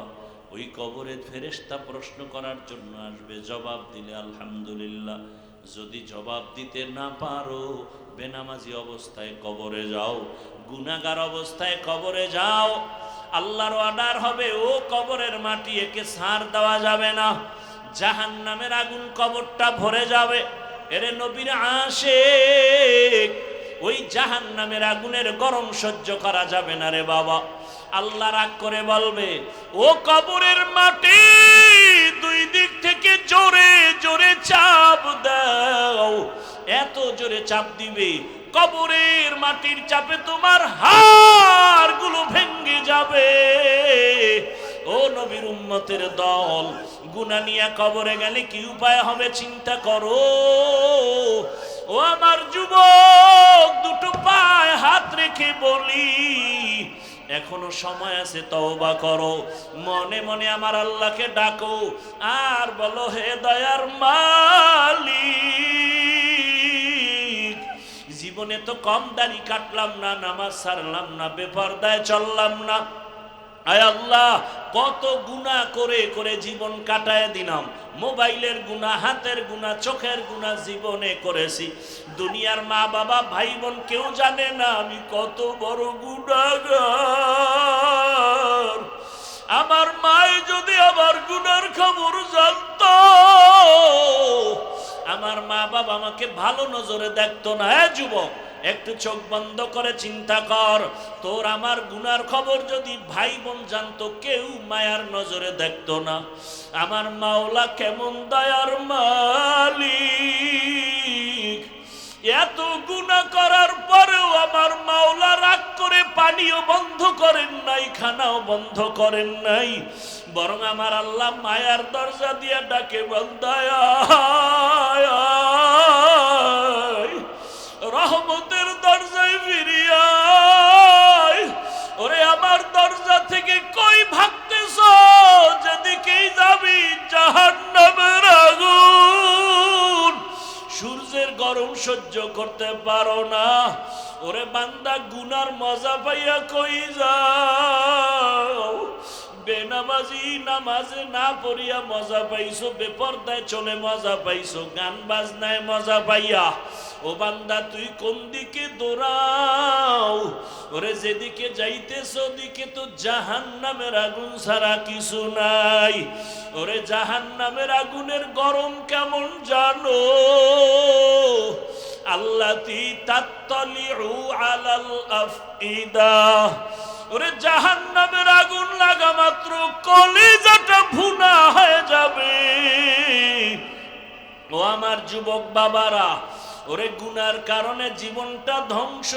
ওই কবরে ফেরেশতা প্রশ্ন করার জন্য আসবে, জবাব দিলে আলহামদুলিল্লাহ, যদি জবাব দিতে না পারো বেনামাজি অবস্থায় কবরে যাও, গুনাহগার অবস্থায় কবরে যাও, আল্লাহর অর্ডার হবে ও কবরের মাটি একে ছাড় দেওয়া যাবে না, জাহান্নামের আগুন কবরটা ভরে যাবে। এরে নবীর আশিক, ওই জাহান্নামের আগুনের গরম সহ্য করা যাবে না রে বাবা। আল্লাহ রাগ করে বলবে, ও কবরের মাটি দুই দিক থেকে জোরে জোরে চাপ দাও। এত জোরে চাপ দিবে, কবরের মাটির চাপে তোমার হাড়গুলো ভেঙে যাবে। ও নবীর উম্মতের দল, গুনাহ নিয়ে কবরে গেলে কি উপায় হবে চিন্তা করো। ও আমার যুবক, দুটো পায়ে হাত রেখে বলি, এখনো সময় আছে, তওবা করো, মনে মনে আমার আল্লাহকে ডাকো আর বলো, হে দয়ার মালিক, জীবনে তো কম দাড়ি কাটলাম না, নামাজ ছাড়লাম না, বেপরদায় চললাম না, আয় আল্লাহ কত গুনাহ করে করে জীবন কাটায় দিলাম, মোবাইলের গুনাহ, হাতের গুনাহ, চোখের গুনাহ জীবনে করেছি। দুনিয়ার মা বাবা ভাই বোন কেউ জানে না আমি কত বড় গুনাহগার। আমার মায়ে যদি আমার গুনার খবর জানতো, আমার মা বাবা আমাকে ভালো নজরে দেখতো না। হ্যাঁ যুবক, একটু চোখ বন্ধ করে চিন্তা কর, তোর আমার গুনার খবর যদি ভাই বোন জানতো, কেউ মায়ার নজরে দেখতো না। আমার মাওলা কেমন দয়ার মালিক, এত গুনাহ করার পরেও আমার মাওলা রাগ করে পানিও বন্ধ করেন নাই, খানাও বন্ধ করেন নাই, বরং আমার আল্লাহ মায়ার দরজা দিয়ে ডাকে, বন্দায়া রহমতের দরজায় ফিরিয়া, ওরে আমার দরজা থেকে কই ভাগতেছ, যেদিকেই যাবি জাহান্নামের আগুন, সূর্যের গরম সহ্য করতে পারো না। ওরে বান্দা, গুনার মজা পাইয়া কই যাও? বেনামাজি নামাজে না পড়িয়া মজা পাইছো, বেপরদায় চলে মজা পাইছো, গান বাজনায় মজা পাইয়া, ও বান্দা তুই কোন দিকে দৌড়াও? ওরে যেদিকে যাইতেছ ওদিকে তো জাহান্নামের আগুন ছাড়া কিছু নাই। ওরে জাহান্নামের আগুনের গরম কেমন জানো? আল্লাতী তাত্তালিউ আলাল আফইদা, ওরে জাহান্নামের আগুন লাগা মাত্র কলিজাটা ভুনা হয়ে যাবে। ও আমার যুবক বাবারা, ওরে গুনার কারণে জীবনটা ধ্বংস,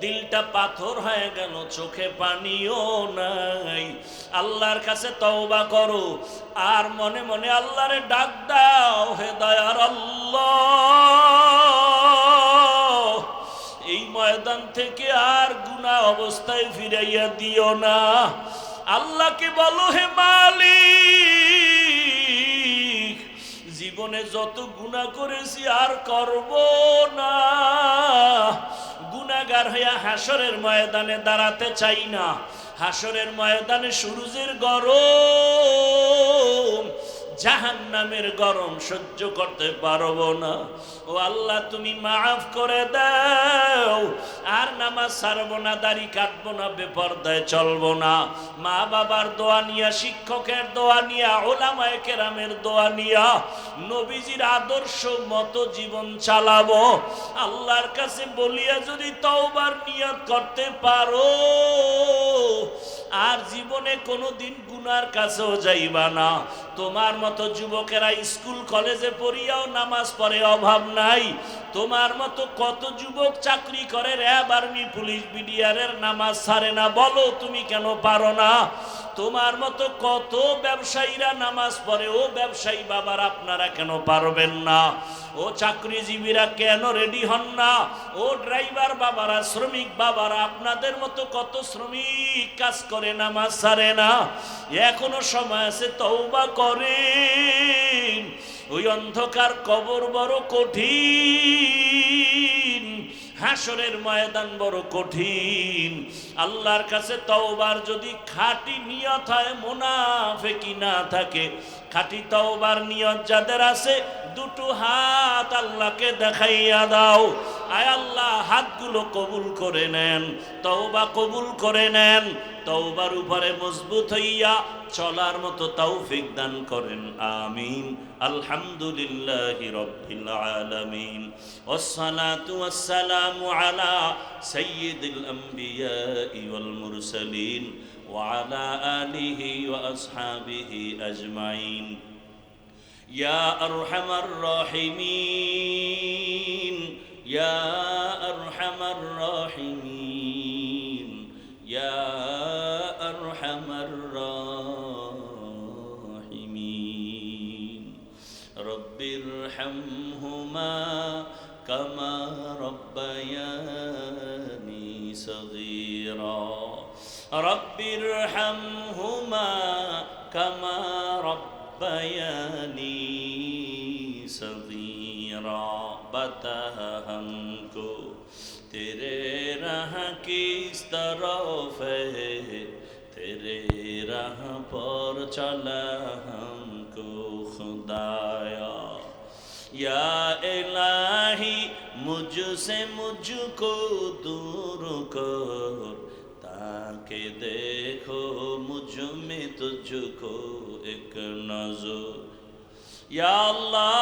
দিলটা পাথর হয়ে গেল, চোখে পানিও নাই। আল্লাহর কাছে তওবা করো আর মনে মনে আল্লাহরে ডাক দাও, হে দয়ার আল্লাহ, এই ময়দান থেকে আর গুনাহ অবস্থায় ফিরাইয়া দিও না। আল্লাহকে বলো, হে মালিক, জীবনে যত গুনাহ করেছি আর করব না। গুনাহগার হইয়া হাসরের ময়দানে দাঁড়াতে চাই না। হাসরের ময়দানে সূর্যের গরম, জাহান্নামের গরম সহ্য করতে পারবো না। ও আল্লাহ, তুমি মাফ করে দাও। আর নামাজ ছাড়বো না, দাড়ি কাটবো না, বেপরদায় চলবো না। মা বাবার দোয়া নিয়া, শিক্ষকের দোয়া নিয়া, ওলামায়ে কেরামের দোয়া নিয়া নবীজির আদর্শ মতো জীবন চালাবো। আল্লাহর কাছে বলিয়া যদি তওবার নিয়ত করতে পারো, আর জীবনে কোনোদিন গুনার কাছেও যাইবা না। তোমার মতো যুবকেরা স্কুল কলেজে পড়িয়াও নামাজ পড়ে অভাব নাই, তোমার মতো কত যুবক চাকরি করে, র্যাব, আর্মি, পুলিশ, বিডিআরের নামাজ ছাড়ে না, বলো তুমি কেন পারো না? তোমার মতো কত ব্যবসায়ীরা নামাজ পড়ে, ও ব্যবসায়ী বাবার আপনারা কেন পারবেন না? ও চাকরিজীবীরা কেন রেডি হন না? ও ড্রাইভার বাবারা, শ্রমিক বাবারা, আপনাদের মতো কত শ্রমিক কাজ করে নামাজ ছাড়ে না? এখনো সময় আছে, তওবা করেন। ওই অন্ধকার কবর বড় কঠিন, হাসরের ময়দান বড় কঠিন। আল্লাহর কাছে তওবার যদি খাঁটি নিয়ত হয়, মুনাফিকি না থাকে, খাঁটি তওবার নিয়ত যাদের আছে, দুটো হাত আল্লাহকে দেখাইয়া দাও। আয় আল্লাহ, হাতগুলো কবুল করে নেন, তওবা কবুল করে নেন, তওবার উপরে মজবুত হইয়া চলার মতো তৌফিক দান করেন, আমিন। আলহামদুলিল্লাহি রাব্বিল আলামিন, ওয়াসসালাতু ওয়াসসালামু আলা সাইয়্যিদিল আমবিয়া ওয়াল মুরসালিন ওয়া আলা আলিহি ওয়া আসহাবিহি আজমাইন। ইয়া আরহামার রাহিমিন, ইয়া আরহামার রাহিমিন, ইয়া আরহামার রাহিমিন। রব্বিরহামহুমা কামা রব্বায়ানি সগীরা, রব্বিরহামহুমা কামা রব্বায়ানি সগীরা। बता हमको तेरे राह किस तरफ है, तेरे राह पर चला हमको खुदाया। या इलाही मुझसे मुझको दूर कर, ताकि देखो मुझ में तुझको एक नजर। या अल्लाह